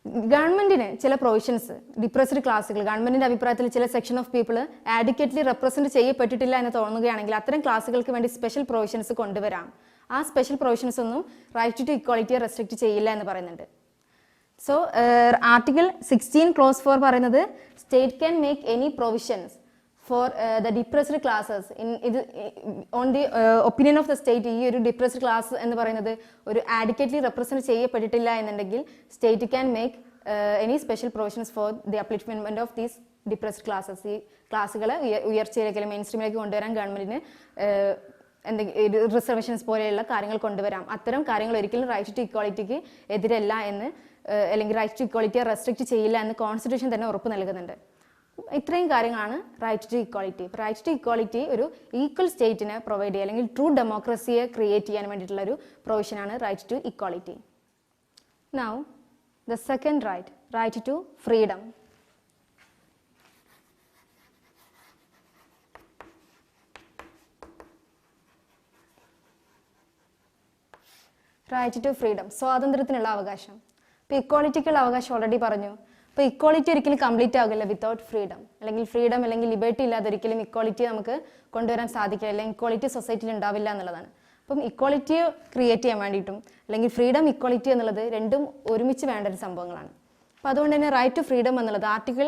ഗവൺമെന്റിന് ചില പ്രൊവിഷൻസ് ഡിപ്രസ്ഡ് ക്ലാസ്സുകൾ ഗവൺമെന്റിന്റെ അഭിപ്രായത്തിൽ ചില സെക്ഷൻ ഓഫ് പീപ്പിൾ ആഡിക്വറ്റ്ലി റെപ്രസെന്റ് ചെയ്യപ്പെട്ടിട്ടില്ല എന്ന് തോന്നുകയാണെങ്കിൽ അത്തരം ക്ലാസ്സുകൾക്ക് വേണ്ടി സ്പെഷ്യൽ പ്രൊവിഷൻസ് കൊണ്ടുവരാം. ആ സ്പെഷ്യൽ പ്രൊവിഷൻസ് ഒന്നും റൈറ്റ് ടു ഇക്വാളിറ്റിയെ റെസ്ട്രിക്ട് ചെയ്യില്ല എന്ന് പറയുന്നുണ്ട്. സോ ആർട്ടിക്കിൾ 16 ക്ലോസ് 4 പറയുന്നത് state can make any provisions for the depressed classes on the opinion of the state. ഈ ഒരു ഡിപ്രസ്ഡ് ക്ലാസ് എന്ന് പറയുന്നത് ഒരു ആഡിക്വറ്റ്ലി റെപ്രസെന്റ് ചെയ്യപ്പെട്ടിട്ടില്ല എന്നുണ്ടെങ്കിൽ state can make any special provisions for the upliftment of these depressed classes. ഈ ക്ലാസ്സുകളെ ഉയർച്ചയിലേക്ക് main സ്ട്രീമിലേക്ക് കൊണ്ടുവരാൻ ഗവൺമെന്റിന് എന്തെങ്കിലും റിസർവേഷൻസ് പോലെയുള്ള കാര്യങ്ങൾ കൊണ്ടുവരാം. അത്തരം കാര്യങ്ങൾ ഒരിക്കലും റൈറ്റ് ടു ഇക്വാളിറ്റിക്ക് എതിരല്ല എന്ന് അല്ലെങ്കിൽ റൈറ്റ് ടു ഇക്വാളിറ്റിയെ റെസ്ട്രിക്ട് ചെയ്യില്ല എന്ന് കോൺസ്റ്റിറ്റ്യൂഷൻ തന്നെ ഉറപ്പ് നൽകുന്നുണ്ട്. ഇത്രയും കാര്യങ്ങളാണ് right to equality. Right to equality ഒരു ഈക്വൽ സ്റ്റേറ്റിനെ പ്രൊവൈഡ് ചെയ്യുക അല്ലെങ്കിൽ ട്രൂ ഡെമോക്രസിയെ ക്രിയേറ്റ് ചെയ്യാൻ വേണ്ടിയിട്ടുള്ള ഒരു പ്രൊവിഷനാണ് right to equality. Now the second right, right to freedom. Right to freedom, സ്വാതന്ത്ര്യത്തിനുള്ള അവകാശം. ഇപ്പോൾ ഇക്വാളിറ്റിക്കുള്ള അവകാശം ഓൾറെഡി പറഞ്ഞു. അപ്പോൾ ഇക്വാളിറ്റി ഒരിക്കലും കംപ്ലീറ്റ് ആകില്ല വിത്തൗട്ട് ഫ്രീഡം. അല്ലെങ്കിൽ ഫ്രീഡം അല്ലെങ്കിൽ ലിബർട്ടി ഇല്ലാതെ ഒരിക്കലും ഇക്വാളിറ്റി നമുക്ക് കൊണ്ടുവരാൻ സാധിക്കില്ല, അല്ലെങ്കിൽ ഇക്വാളിറ്റി സൊസൈറ്റിയിൽ ഉണ്ടാവില്ല എന്നുള്ളതാണ്. അപ്പം ഇക്വാളിറ്റിയെ ക്രിയേറ്റ് ചെയ്യാൻ വേണ്ടിയിട്ടും അല്ലെങ്കിൽ ഫ്രീഡം ഇക്വാളിറ്റി എന്നുള്ളത് രണ്ടും ഒരുമിച്ച് വേണ്ട ഒരു സംഭവങ്ങളാണ്. അപ്പോൾ അതുകൊണ്ട് തന്നെ റൈറ്റ് ടു ഫ്രീഡം എന്നുള്ളത് article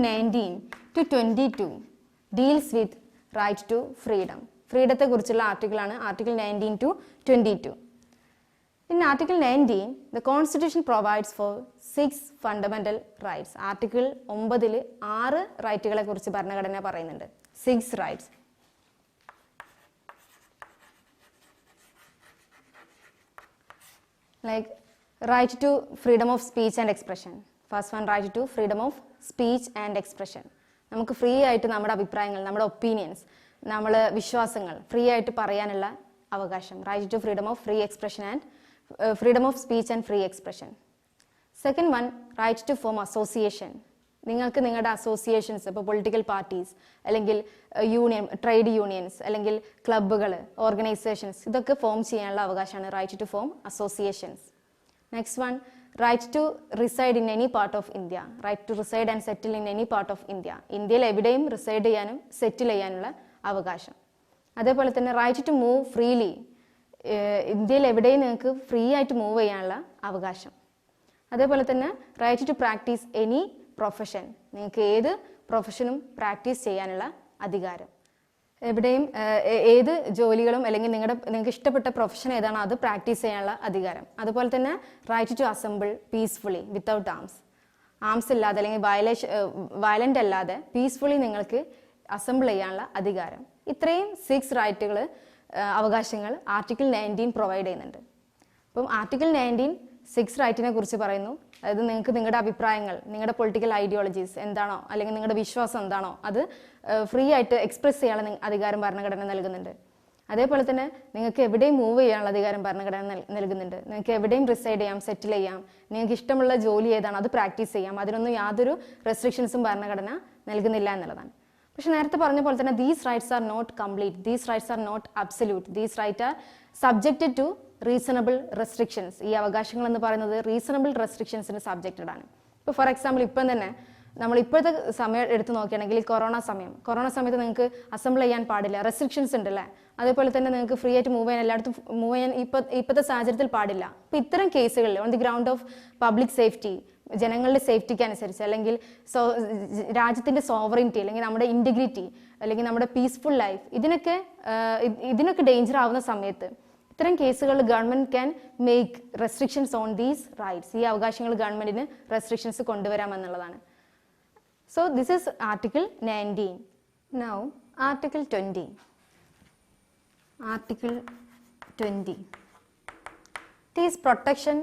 19 to 22 deals with right to freedom. ഫ്രീഡത്തെ കുറിച്ചുള്ള ആർട്ടിക്കിളാണ് article 19 to 22. In Article 19, the Constitution provides for 6 fundamental rights. Article 9 6 റൈറ്റുകളെ കുറിച്ച് ഭരണഘടന പറയുന്നുണ്ട്. 6 rights. Like right to freedom of speech and expression. First one, right to freedom of speech and expression. നമുക്ക് free ആയിട്ട് നമ്മുടെ അഭിപ്രായങ്ങൾ, നമ്മുടെ ഒപ്പീനിയൻസ്, നമ്മളെ വിശ്വാസങ്ങൾ ഫ്രീ ആയിട്ട് പറയാനുള്ള അവകാശം. Right to freedom of free expression and freedom of speech and free expression. Second one, right to form association. നിങ്ങൾക്ക് നിങ്ങളുടെ അസോസിയേഷൻസ്, ഇപ്പോൾ പൊളിറ്റിക്കൽ പാർട്ടീസ് അല്ലെങ്കിൽ യൂണിയൻ, ട്രേഡ് യൂണിയൻസ് അല്ലെങ്കിൽ ക്ലബ്ബുകൾ, ഓർഗനൈസേഷൻസ്, ഇതൊക്കെ ഫോം ചെയ്യാനുള്ള അവകാശമാണ് right to form associations. Next one, right to reside in any part of India. Right to reside and settle in any part of India. ഇന്ത്യയിൽ എവിടെയും reside ചെയ്യാനും സെറ്റിൽ ചെയ്യാനുള്ള അവകാശം. അതേപോലെ തന്നെ റൈറ്റ് ടു മൂവ് ഫ്രീലി. ഇന്ത്യയിൽ എവിടെയും നിങ്ങൾക്ക് ഫ്രീ ആയിട്ട് മൂവ് ചെയ്യാനുള്ള അവകാശം. അതേപോലെ തന്നെ right to practise any profession. നിങ്ങൾക്ക് ഏത് പ്രൊഫഷനും പ്രാക്ടീസ് ചെയ്യാനുള്ള അധികാരം. എവിടെയും ഏത് ജോലികളും അല്ലെങ്കിൽ നിങ്ങൾക്ക് ഇഷ്ടപ്പെട്ട പ്രൊഫഷൻ ഏതാണോ അത് പ്രാക്ടീസ് ചെയ്യാനുള്ള അധികാരം. അതുപോലെ തന്നെ right to assemble peacefully without arms ഇല്ലാതെ അല്ലെങ്കിൽ വയലൻ്റ് അല്ലാതെ പീസ്ഫുള്ളി നിങ്ങൾക്ക് അസംബിൾ ചെയ്യാനുള്ള അധികാരം. ഇത്രയും 6 റൈറ്റുകൾ, അവകാശങ്ങൾ ആർട്ടിക്കിൾ 19 പ്രൊവൈഡ് ചെയ്യുന്നുണ്ട്. അപ്പം ആർട്ടിക്കിൾ 19 6 റൈറ്റിനെ കുറിച്ച് പറയുന്നു. അതായത് നിങ്ങൾക്ക് നിങ്ങളുടെ അഭിപ്രായങ്ങൾ, നിങ്ങളുടെ പൊളിറ്റിക്കൽ ഐഡിയോളജീസ് എന്താണോ അല്ലെങ്കിൽ നിങ്ങളുടെ വിശ്വാസം എന്താണോ അത് ഫ്രീ ആയിട്ട് എക്സ്പ്രസ് ചെയ്യാനുള്ള അധികാരം ഭരണഘടന നൽകുന്നുണ്ട്. അതേപോലെ തന്നെ നിങ്ങൾക്ക് എവിടെയും മൂവ് ചെയ്യാനുള്ള അധികാരം ഭരണഘടന നൽകുന്നുണ്ട്. നിങ്ങൾക്ക് എവിടെയും റിസൈഡ് ചെയ്യാം, സെറ്റിൽ ചെയ്യാം, നിങ്ങൾക്ക് ഇഷ്ടമുള്ള ജോലി ഏതാണോ അത് പ്രാക്ടീസ് ചെയ്യാം. അതിനൊന്നും യാതൊരു റെസ്ട്രിക്ഷൻസും ഭരണഘടന നൽകുന്നില്ല എന്നുള്ളതാണ്. പക്ഷെ നേരത്തെ പറഞ്ഞ പോലെ തന്നെ these rights are not complete, these rights are not absolute, these right are subjected to reasonable restrictions. ഈ അവകാശങ്ങൾ എന്ന് പറയുന്നത് റീസണബിൾ റെസ്ട്രിക്ഷൻസിന് സബ്ജക്റ്റഡ് ആണ്. ഇപ്പോൾ ഫോർ എക്സാമ്പിൾ ഇപ്പം തന്നെ നമ്മൾ ഇപ്പോഴത്തെ സമയം എടുത്ത് നോക്കുകയാണെങ്കിൽ കൊറോണ സമയത്ത് നിങ്ങൾക്ക് അസംബിൾ ചെയ്യാൻ പാടില്ല, റെസ്ട്രിക്ഷൻസ് ഉണ്ടല്ലേ. അതേപോലെ തന്നെ നിങ്ങൾക്ക് ഫ്രീ ആയിട്ട് മൂവ് ചെയ്യാൻ എല്ലായിടത്തും മൂവ് ചെയ്യാൻ ഇപ്പോഴത്തെ സാഹചര്യത്തിൽ പാടില്ല. അപ്പോൾ ഇത്തരം കേസുകളിൽ on the ground of public safety, ജനങ്ങളുടെ സേഫ്റ്റിക്ക് അനുസരിച്ച് അല്ലെങ്കിൽ രാജ്യത്തിൻ്റെ സോവറിനിറ്റി അല്ലെങ്കിൽ നമ്മുടെ ഇൻറ്റഗ്രിറ്റി അല്ലെങ്കിൽ നമ്മുടെ പീസ്ഫുൾ ലൈഫ് ഇതിനൊക്കെ ഡേഞ്ചർ ആവുന്ന സമയത്ത് ഇത്തരം കേസുകളിൽ government can make restrictions on these rights. ഈ അവകാശങ്ങൾ ഗവൺമെൻറ്റിന് restrictions കൊണ്ടുവരാമെന്നുള്ളതാണ്. So this is Article 19. Now Article 20. Article 20. It is protection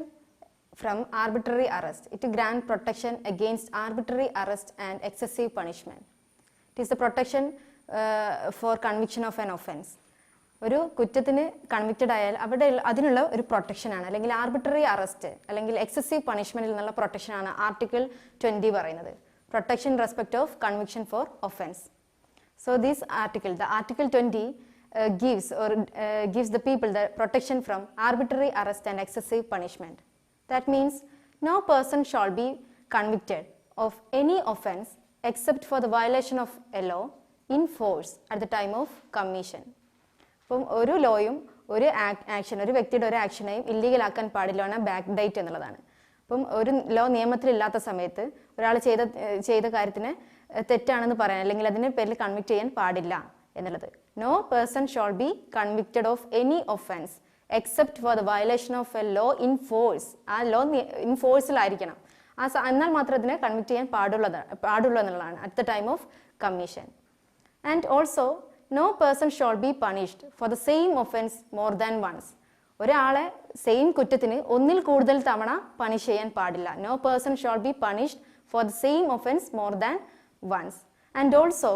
from arbitrary arrest. It grants protection against arbitrary arrest and excessive punishment. It is the protection for conviction of an offence. ഒരു കുറ്റത്തിന് convicted ആയാൽ അവിടെ അതിനുള്ള ഒരു പ്രൊട്ടക്ഷനാണ്, അല്ലെങ്കിൽ arbitrary arrest അല്ലെങ്കിൽ excessive പണിഷ്മെന്റിൽ നിന്നുള്ള പ്രൊട്ടക്ഷനാണ് article 20 പറയുന്നത്. Protection in respect of conviction for offense. So this article, the Article 20 gives the people the protection from arbitrary arrest and excessive punishment. That means no person shall be convicted of any offense except for the violation of a law in force at the time of commission. അപ്പം ഒരു ലോയും ഒരു action, ഒരു വ്യക്തിയുടെ ഒരു ആക്ഷനെയും ഇല്ലീഗലാക്കാൻ പാടില്ല back date എന്നുള്ളതാണ്. അപ്പം ഒരു ലോ നിയമത്തിലില്ലാത്ത സമയത്ത് ഒരാൾ ചെയ്ത കാര്യത്തിന് തെറ്റാണെന്ന് പറയാൻ അല്ലെങ്കിൽ അതിന് പേരിൽ കൺവിക്ട് ചെയ്യാൻ പാടില്ല എന്നുള്ളത്. No person shall be convicted of any offence except for the violation of a law in force. ആ ലോ ഇൻ ഫോഴ്സിലായിരിക്കണം, എന്നാൽ മാത്രം അതിനെ കൺവിക്ട് ചെയ്യാൻ പാടുള്ളൂ എന്നുള്ളതാണ് at the time of commission. And also no person shall be punished for the same offence more than once. ഒരാളെ same കുറ്റത്തിന് ഒന്നിൽ കൂടുതൽ തവണ പണിഷ് ചെയ്യാൻ പാടില്ല. No person shall be punished for the same offence more than once. And also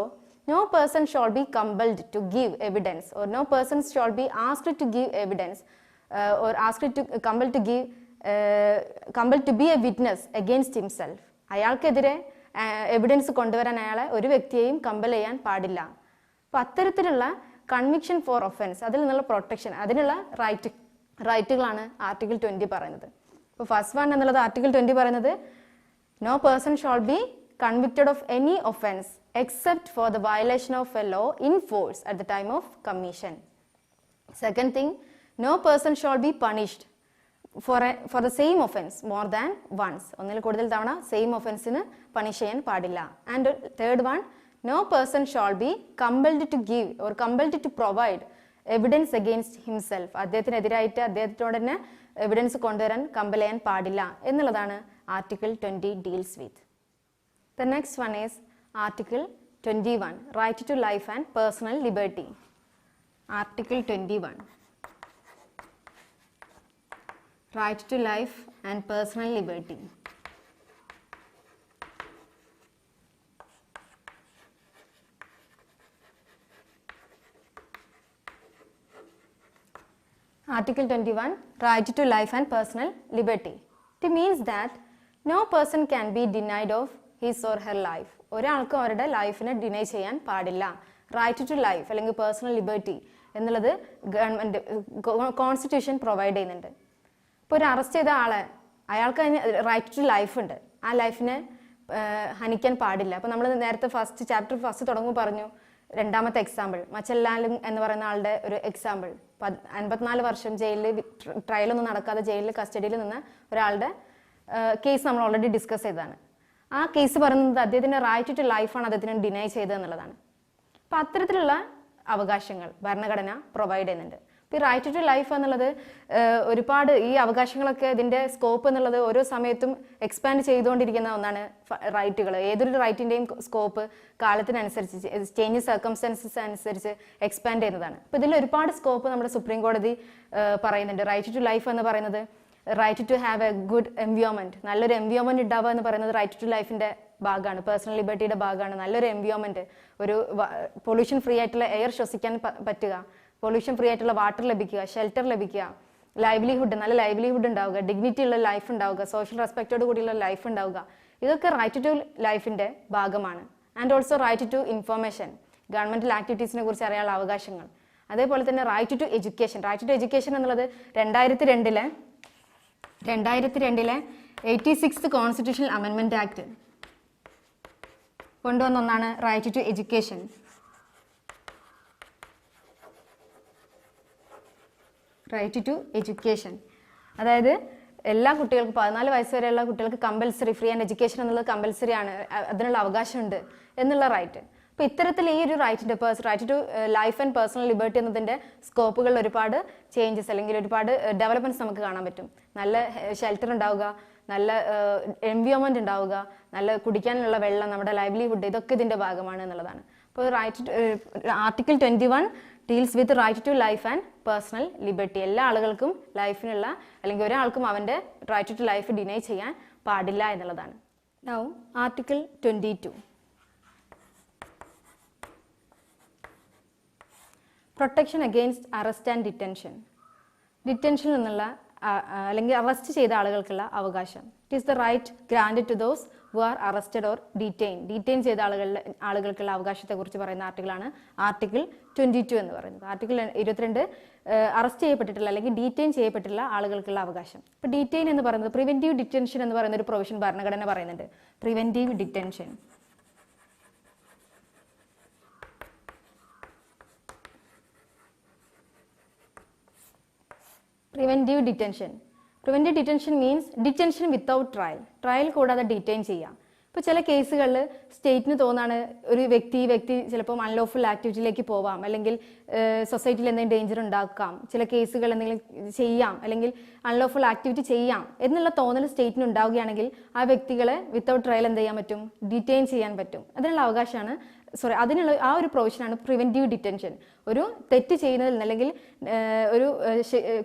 no person shall be compelled to give evidence, or no person shall be asked to give evidence, or compelled to be a witness against himself. അയാൾക്കെതിരെ evidence കൊണ്ടുവരാൻ അയാളെ ഒരു വ്യക്തിയെയും compel ചെയ്യാൻ പാടില്ല. അപ്പം അത്തരത്തിലുള്ള conviction four offence, അതിൽ നിന്നുള്ള പ്രൊട്ടക്ഷൻ, അതിനുള്ള റൈറ്റുകളാണ് ആർട്ടിക്കിൾ 20 പറയുന്നത്. ഇപ്പോൾ ഫസ്റ്റ് വൺ എന്നുള്ളത് ആർട്ടിക്കിൾ 20 പറയുന്നത് no person shall be convicted of any offense except for the violation of a law in force at the time of commission. Second thing, no person shall be punished for the same offense more than once. ഒന്നിൽ കൂടുതൽ തവണ same ഒഫൻസിന് punish ചെയ്യാൻ പാടില്ല. And third one, no person shall be compelled to give or compelled to provide evidence against himself. അദ്ദേഹത്തിനെതിരായിട്ട് അദ്ദേഹത്തോട് തന്നെ evidence കൊണ്ടുവരാൻ compel ചെയ്യാൻ പാടില്ല എന്നുള്ളതാണ് article 20 deals with. The next one is Article 21, Right to Life and Personal Liberty. Article 21, Right to Life and Personal Liberty. Article 21, Right to Life and Personal Liberty. It means that no person can be denied of his or her life. ഒരാൾക്കും അവരുടെ ലൈഫിനെ deny ചെയ്യാൻ പാടില്ല. Right to life അല്ലെങ്കിൽ personal liberty എന്നുള്ളത് government constitution provide ചെയ്യുന്നുണ്ട്. ഇപ്പോൾ ഒരു അറസ്റ്റ് ചെയ്ത ആളെ അയാൾക്ക് റൈറ്റ് ടു ലൈഫ് ഉണ്ട്, ആ ലൈഫിനെ ഹനിക്കാൻ പാടില്ല. അപ്പോൾ നമ്മൾ നേരത്തെ ചാപ്റ്റർ ഫസ്റ്റ് തുടങ്ങുമ്പോൾ പറഞ്ഞു രണ്ടാമത്തെ എക്സാമ്പിൾ മച്ചല്ലാലും എന്ന് പറയുന്ന ആളുടെ ഒരു എക്സാമ്പിൾ. 54 വർഷം ജയിലിൽ ട്രയലൊന്നും നടക്കാതെ ജയിലിൽ കസ്റ്റഡിയിൽ നിന്ന ഒരാളുടെ കേസ് നമ്മൾ ഓൾറെഡി ഡിസ്കസ് ചെയ്തതാണ്. ആ കേസ് പറയുന്നത് അദ്ദേഹത്തിൻ്റെ റൈറ്റ് ടു ലൈഫാണ് അദ്ദേഹത്തിന് ഡിനൈ ചെയ്തത് എന്നുള്ളതാണ്. അപ്പം അത്തരത്തിലുള്ള അവകാശങ്ങൾ ഭരണഘടന പ്രൊവൈഡ് ചെയ്യുന്നുണ്ട്. ഇപ്പോൾ ഈ റൈറ്റ് ടു ലൈഫ് എന്നുള്ളത് ഒരുപാട് ഈ അവകാശങ്ങളൊക്കെ ഇതിൻ്റെ സ്കോപ്പ് എന്നുള്ളത് ഓരോ സമയത്തും എക്സ്പാൻഡ് ചെയ്തുകൊണ്ടിരിക്കുന്ന ഒന്നാണ് റൈറ്റുകൾ. ഏതൊരു റൈറ്റിൻ്റെയും സ്കോപ്പ് കാലത്തിനനുസരിച്ച് ചേഞ്ച് സർക്കംസ്റ്റൻസസ് അനുസരിച്ച് എക്സ്പാൻഡ് ചെയ്യുന്നതാണ്. അപ്പോൾ ഇതിൽ ഒരുപാട് സ്കോപ്പ് നമ്മുടെ സുപ്രീം കോടതി പറയുന്നുണ്ട്. റൈറ്റ് ടു ലൈഫ് എന്ന് പറയുന്നത് right to have a good environment, നല്ലൊരു എൻവയോൺമെൻറ്റ് ഉണ്ടാവുക എന്ന് പറയുന്നത് റൈറ്റ് ടു ലൈഫിൻ്റെ ഭാഗമാണ്, പേഴ്സണൽ ലിബർട്ടിയുടെ ഭാഗമാണ്. നല്ലൊരു എൻവയോൺമെൻറ്റ്, ഒരു പൊല്യൂഷൻ ഫ്രീ ആയിട്ടുള്ള എയർ ശ്വസിക്കാൻ പറ്റുക, പൊല്യൂഷൻ ഫ്രീ ആയിട്ടുള്ള വാട്ടർ ലഭിക്കുക, ഷെൽട്ടർ ലഭിക്കുക, ലൈവ്ലിഹുഡ്, നല്ല ലൈവ്ലിഹുഡ് ഉണ്ടാവുക, ഡിഗ്നിറ്റി ഉള്ള ലൈഫ് ഉണ്ടാവുക, സോഷ്യൽ റെസ്പെക്റ്റോട് കൂടിയുള്ള ലൈഫ് ഉണ്ടാവുക, ഇതൊക്കെ റൈറ്റ് ടു ലൈഫിൻ്റെ ഭാഗമാണ്. And also right to information, governmental ആക്ടിവിറ്റീസിനെ കുറിച്ച് അറിയാനുള്ള അവകാശങ്ങൾ. അതേപോലെ തന്നെ right to education. Right to education എന്നുള്ളത് 2002 86th കോൺസ്റ്റിറ്റ്യൂഷണൽ അമെൻമെൻറ്റ് ആക്ട് കൊണ്ടുവന്ന ഒന്നാണ് right to education. Right to education അതായത് എല്ലാ കുട്ടികൾക്കും 14 വയസ്സ് വരെയുള്ള കുട്ടികൾക്ക് കമ്പൽസറി ഫ്രീ ആൻഡ് എഡ്യൂക്കേഷൻ എന്നുള്ളത് കമ്പൽസറി ആണ്, അതിനുള്ള അവകാശമുണ്ട് എന്നുള്ള റൈറ്റ്. അപ്പോൾ ഇത്തരത്തിൽ ഈ ഒരു right to life and personal liberty എന്നതിൻ്റെ സ്കോപ്പുകളിൽ ഒരുപാട് ചേഞ്ചസ് അല്ലെങ്കിൽ ഒരുപാട് ഡെവലപ്മെൻറ്റ്സ് നമുക്ക് കാണാൻ പറ്റും. നല്ല ഷെൽട്ടർ ഉണ്ടാവുക, നല്ല എൻവയോൺമെൻറ്റ് ഉണ്ടാവുക, നല്ല കുടിക്കാനുള്ള വെള്ളം, നമ്മുടെ ലൈവ്ലിഹുഡ്, ഇതൊക്കെ ഇതിൻ്റെ ഭാഗമാണ് എന്നുള്ളതാണ്. അപ്പോൾ article 21 deals with right to life and personal liberty. എല്ലാ ആളുകൾക്കും ലൈഫിനുള്ള അല്ലെങ്കിൽ ഒരാൾക്കും അവൻ്റെ റൈറ്റ് ടു ലൈഫ് ഡിനൈ ചെയ്യാൻ പാടില്ല എന്നുള്ളതാണ്. Now article 22, protection against arrest and detention. ഡിറ്റൻഷനിൽ നിന്നുള്ള അല്ലെങ്കിൽ അറസ്റ്റ് ചെയ്ത ആളുകൾക്കുള്ള അവകാശം. It is the right granted to those who are arrested or detained. Detain ചെയ്ത ആളുകൾക്കുള്ള അവകാശത്തെക്കുറിച്ച് പറയുന്ന ആർട്ടിക്കിളാണ് ആർട്ടിക്കിൾ 22 എന്ന് പറയുന്നത്. ആർട്ടിക്കിൾ 22 അറസ്റ്റ് ചെയ്യപ്പെട്ടിട്ടുള്ള അല്ലെങ്കിൽ ഡീറ്റെയിൻ ചെയ്യപ്പെട്ടിട്ടുള്ള ആളുകൾക്കുള്ള അവകാശം. ഇപ്പോൾ ഡീറ്റെയിൻ എന്ന് പറയുന്നത് പ്രിവെന്റീവ് ഡിറ്റൻഷൻ എന്ന് പറയുന്ന ഒരു പ്രൊവിഷൻ ഭരണഘടന പറയുന്നുണ്ട്. Preventive detention. Preventive detention. Preventive detention means detention without trial. Trial കൂടാതെ ഡിറ്റെയിൻ ചെയ്യാം. ഇപ്പോൾ ചില കേസുകളിൽ സ്റ്റേറ്റിന് തോന്നാണ് ഒരു വ്യക്തി ചിലപ്പോൾ അൺലോഫുൾ ആക്ടിവിറ്റിയിലേക്ക് പോവാം, അല്ലെങ്കിൽ സൊസൈറ്റിയിൽ എന്തെങ്കിലും ഡേഞ്ചർ ഉണ്ടാക്കാം, ചില കേസുകൾ എന്തെങ്കിലും ചെയ്യാം, അല്ലെങ്കിൽ അൺലോഫുൾ ആക്ടിവിറ്റി ചെയ്യാം എന്നുള്ള തോന്നൽ സ്റ്റേറ്റിന് ഉണ്ടാവുകയാണെങ്കിൽ ആ വ്യക്തികളെ വിത്തൗട്ട് ട്രയൽ എന്ത് ചെയ്യാൻ പറ്റും? ഡിറ്റെയിൻ ചെയ്യാൻ പറ്റും. അതിനുള്ള അവകാശമാണ് അതിനുള്ള ആ ഒരു പ്രൊവിഷനാണ് പ്രിവെന്റീവ് ഡിറ്റൻഷൻ. ഒരു തെറ്റ് ചെയ്യുന്നതിൽ നിന്ന് അല്ലെങ്കിൽ ഒരു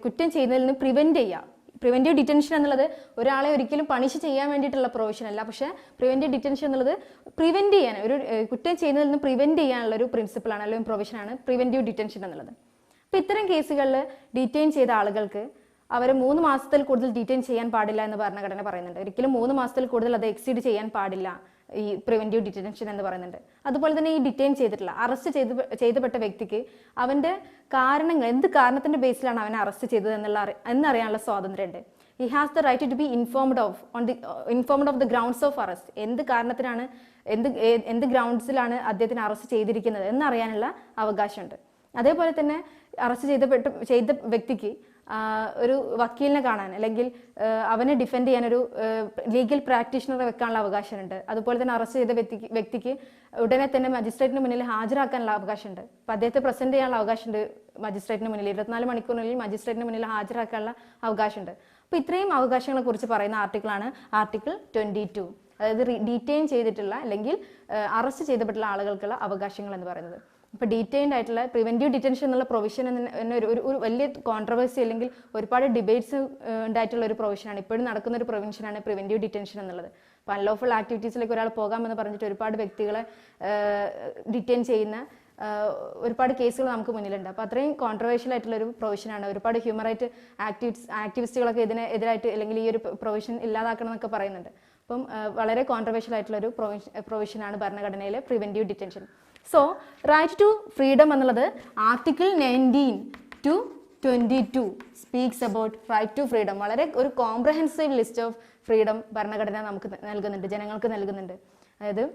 കുറ്റം ചെയ്യുന്നതിൽ നിന്ന് പ്രിവെന്റ് ചെയ്യുക. പ്രിവെന്റീവ് ഡിറ്റൻഷൻ എന്നുള്ളത് ഒരാളെ ഒരിക്കലും പണിഷ് ചെയ്യാൻ വേണ്ടിയിട്ടുള്ള പ്രൊവിഷൻ അല്ല, പക്ഷേ പ്രിവെന്റീവ് ഡിറ്റൻഷൻ എന്നുള്ളത് പ്രിവെന്റ് ചെയ്യാൻ, ഒരു കുറ്റം ചെയ്യുന്നതിൽ നിന്ന് പ്രിവെന്റ് ചെയ്യാനുള്ള ഒരു പ്രിൻസിപ്പിളാണ് അല്ലെങ്കിൽ പ്രൊവിഷനാണ് പ്രിവെന്റീവ് ഡിറ്റൻഷൻ എന്നുള്ളത്. അപ്പോൾ ഇത്തരം കേസുകളിൽ ഡീറ്റെയിൻ ചെയ്ത ആളുകൾക്ക് അവരെ 3 മാസത്തിൽ കൂടുതൽ ഡീറ്റെയിൻ ചെയ്യാൻ പാടില്ല എന്ന് ഭരണഘടന പറയുന്നുണ്ട്. ഒരിക്കലും 3 മാസത്തിൽ കൂടുതൽ അത് എക്സീഡ് ചെയ്യാൻ പാടില്ല ഈ പ്രിവെന്റീവ് ഡിറ്റൻഷൻ എന്ന് പറയുന്നുണ്ട്. അതുപോലെ തന്നെ ഈ ഡിറ്റെയിൻ ചെയ്തിട്ടുള്ള അറസ്റ്റ് ചെയ്തപ്പെട്ട വ്യക്തിക്ക് അവന്റെ കാരണങ്ങൾ, എന്ത് കാരണത്തിന്റെ ബേസിലാണ് അവനെ അറസ്റ്റ് ചെയ്തത് എന്നറിയാനുള്ള സ്വാതന്ത്ര്യമുണ്ട്. He has the right to be informed of the grounds of arrest. എന്ത് കാരണത്തിനാണ്, എന്ത് ഗ്രൗണ്ട്സിലാണ് അദ്ദേഹത്തിന് അറസ്റ്റ് ചെയ്തിരിക്കുന്നത് എന്നറിയാനുള്ള അവകാശമുണ്ട്. അതേപോലെ തന്നെ അറസ്റ്റ് ചെയ്ത വ്യക്തിക്ക് ഒരു വക്കീലിനെ കാണാൻ അല്ലെങ്കിൽ അവനെ ഡിഫെൻഡ് ചെയ്യാൻ ഒരു ലീഗൽ പ്രാക്ടീഷണറെ വെക്കാനുള്ള അവകാശമുണ്ട്. അതുപോലെ തന്നെ അറസ്റ്റ് ചെയ്ത വ്യക്തിക്ക് ഉടനെ തന്നെ മജിസ്ട്രേറ്റിന് മുന്നിൽ ഹാജരാക്കാനുള്ള അവകാശമുണ്ട്. അപ്പം അദ്ദേഹത്തെ പ്രസന്റ് ചെയ്യാനുള്ള അവകാശമുണ്ട് മജിസ്ട്രേറ്റിന് മുന്നിൽ. 24 മണിക്കൂറിനുള്ളിൽ മജിസ്ട്രേറ്റിന് മുന്നിൽ ഹാജരാക്കാനുള്ള അവകാശമുണ്ട്. അപ്പോൾ ഇത്രയും അവകാശങ്ങളെ കുറിച്ച് പറയുന്ന ആർട്ടിക്കിളാണ് ആർട്ടിക്കിൾ 22. അതായത് ഡീറ്റെയിൻ ചെയ്തിട്ടുള്ള അല്ലെങ്കിൽ അറസ്റ്റ് ചെയ്തപ്പെട്ടുള്ള ആളുകൾക്കുള്ള അവകാശങ്ങൾ എന്ന് പറയുന്നത്. ഇപ്പോൾ ഡീറ്റെയിൻഡ് ആയിട്ടുള്ള പ്രിവെന്റീവ് ഡിറ്റൻഷൻ എന്നുള്ള പ്രൊവിഷൻ ഒരു വലിയ കോൺട്രവേഴ്സി അല്ലെങ്കിൽ ഒരുപാട് ഡിബേറ്റ്സ് ഉണ്ടായിട്ടുള്ള ഒരു പ്രൊവിഷനാണ്. ഇപ്പോഴും നടക്കുന്ന ഒരു പ്രൊവിഷനാണ് പ്രിവെന്റീവ് ഡിറ്റൻഷൻ എന്നുള്ളത്. അപ്പോൾ അൺലോഫുൾ ആക്ടിവിറ്റീസിലേക്ക് ഒരാൾ പോകാമെന്ന് പറഞ്ഞിട്ട് ഒരുപാട് വ്യക്തികളെ ഡിറ്റെയിൻ ചെയ്യുന്ന ഒരുപാട് കേസുകൾ നമുക്ക് മുന്നിലുണ്ട്. അപ്പോൾ അത്രയും കോൺട്രവേഴ്ഷ്യൽ ആയിട്ടുള്ള ഒരു പ്രൊവിഷനാണ്. ഒരുപാട് ഹ്യൂമൻ റൈറ്റ് ആക്ടിവിസ്റ്റുകളൊക്കെ ഇതിനെതിരായിട്ട് അല്ലെങ്കിൽ ഈ ഒരു പ്രൊവിഷൻ ഇല്ലാതാക്കണം എന്നൊക്കെ പറയുന്നുണ്ട്. അപ്പം വളരെ കോൺട്രവേഴ്ഷ്യൽ ആയിട്ടുള്ള ഒരു പ്രൊവിഷനാണ് ഭരണഘടനയിലെ preventive detention. So right to freedom എന്നുള്ളത് article 19 to 22 speaks about right to freedom. വളരെ ഒരു കോംപ്രഹെൻസീവ് ലിസ്റ്റ് ഓഫ് ഫ്രീഡം ഭരണഘടന നമുക്ക് നൽകുന്നുണ്ട്, ജനങ്ങൾക്ക് നൽകുന്നുണ്ട്. അതായത്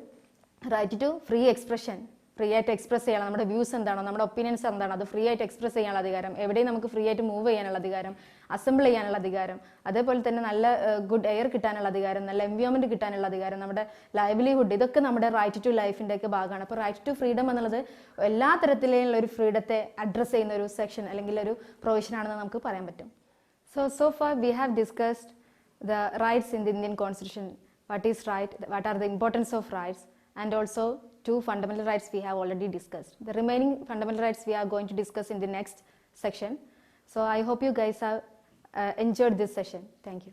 right to free expression, free ആയിട്ട് എക്സ്പ്രസ് ചെയ്യണം. നമ്മുടെ വ്യൂസ് എന്താണോ, നമ്മുടെ ഒപ്പീനിയൻസ് എന്താണോ അത് ഫ്രീ ആയിട്ട് എക്സ്പ്രസ് ചെയ്യാനുള്ള അധികാരം, എവിടെയും നമുക്ക് ഫ്രീ ആയിട്ട് മൂവ് ചെയ്യാനുള്ള അധികാരം, അസംബിൾ ചെയ്യാനുള്ള അധികാരം, അതേപോലെ തന്നെ നല്ല ഗുഡ് എയർ കിട്ടാനുള്ള അധികാരം, നല്ല എൻവയോൺമെന്റ് കിട്ടാനുള്ള അധികാരം, നമ്മുടെ ലൈവ്ലിഹുഡ്, ഇതൊക്കെ നമ്മുടെ റൈറ്റ് ടു ലൈഫിൻ്റെ ഒക്കെ ഭാഗമാണ്. അപ്പോൾ റൈറ്റ് ടു ഫ്രീഡം എന്നുള്ളത് എല്ലാ തരത്തിലുള്ള ഒരു ഫ്രീഡത്തെ അഡ്രസ്സ് ചെയ്യുന്ന ഒരു സെക്ഷൻ അല്ലെങ്കിൽ ഒരു പ്രൊവിഷൻ ആണെന്ന് നമുക്ക് പറയാൻ പറ്റും. So far we have discussed the rights in the Indian Constitution, what is right, what are the importance of rights, and also 2 fundamental rights we have already discussed. The remaining fundamental rights we are going to discuss in the next section. So I hope you guys have enjoyed this session. Thank you.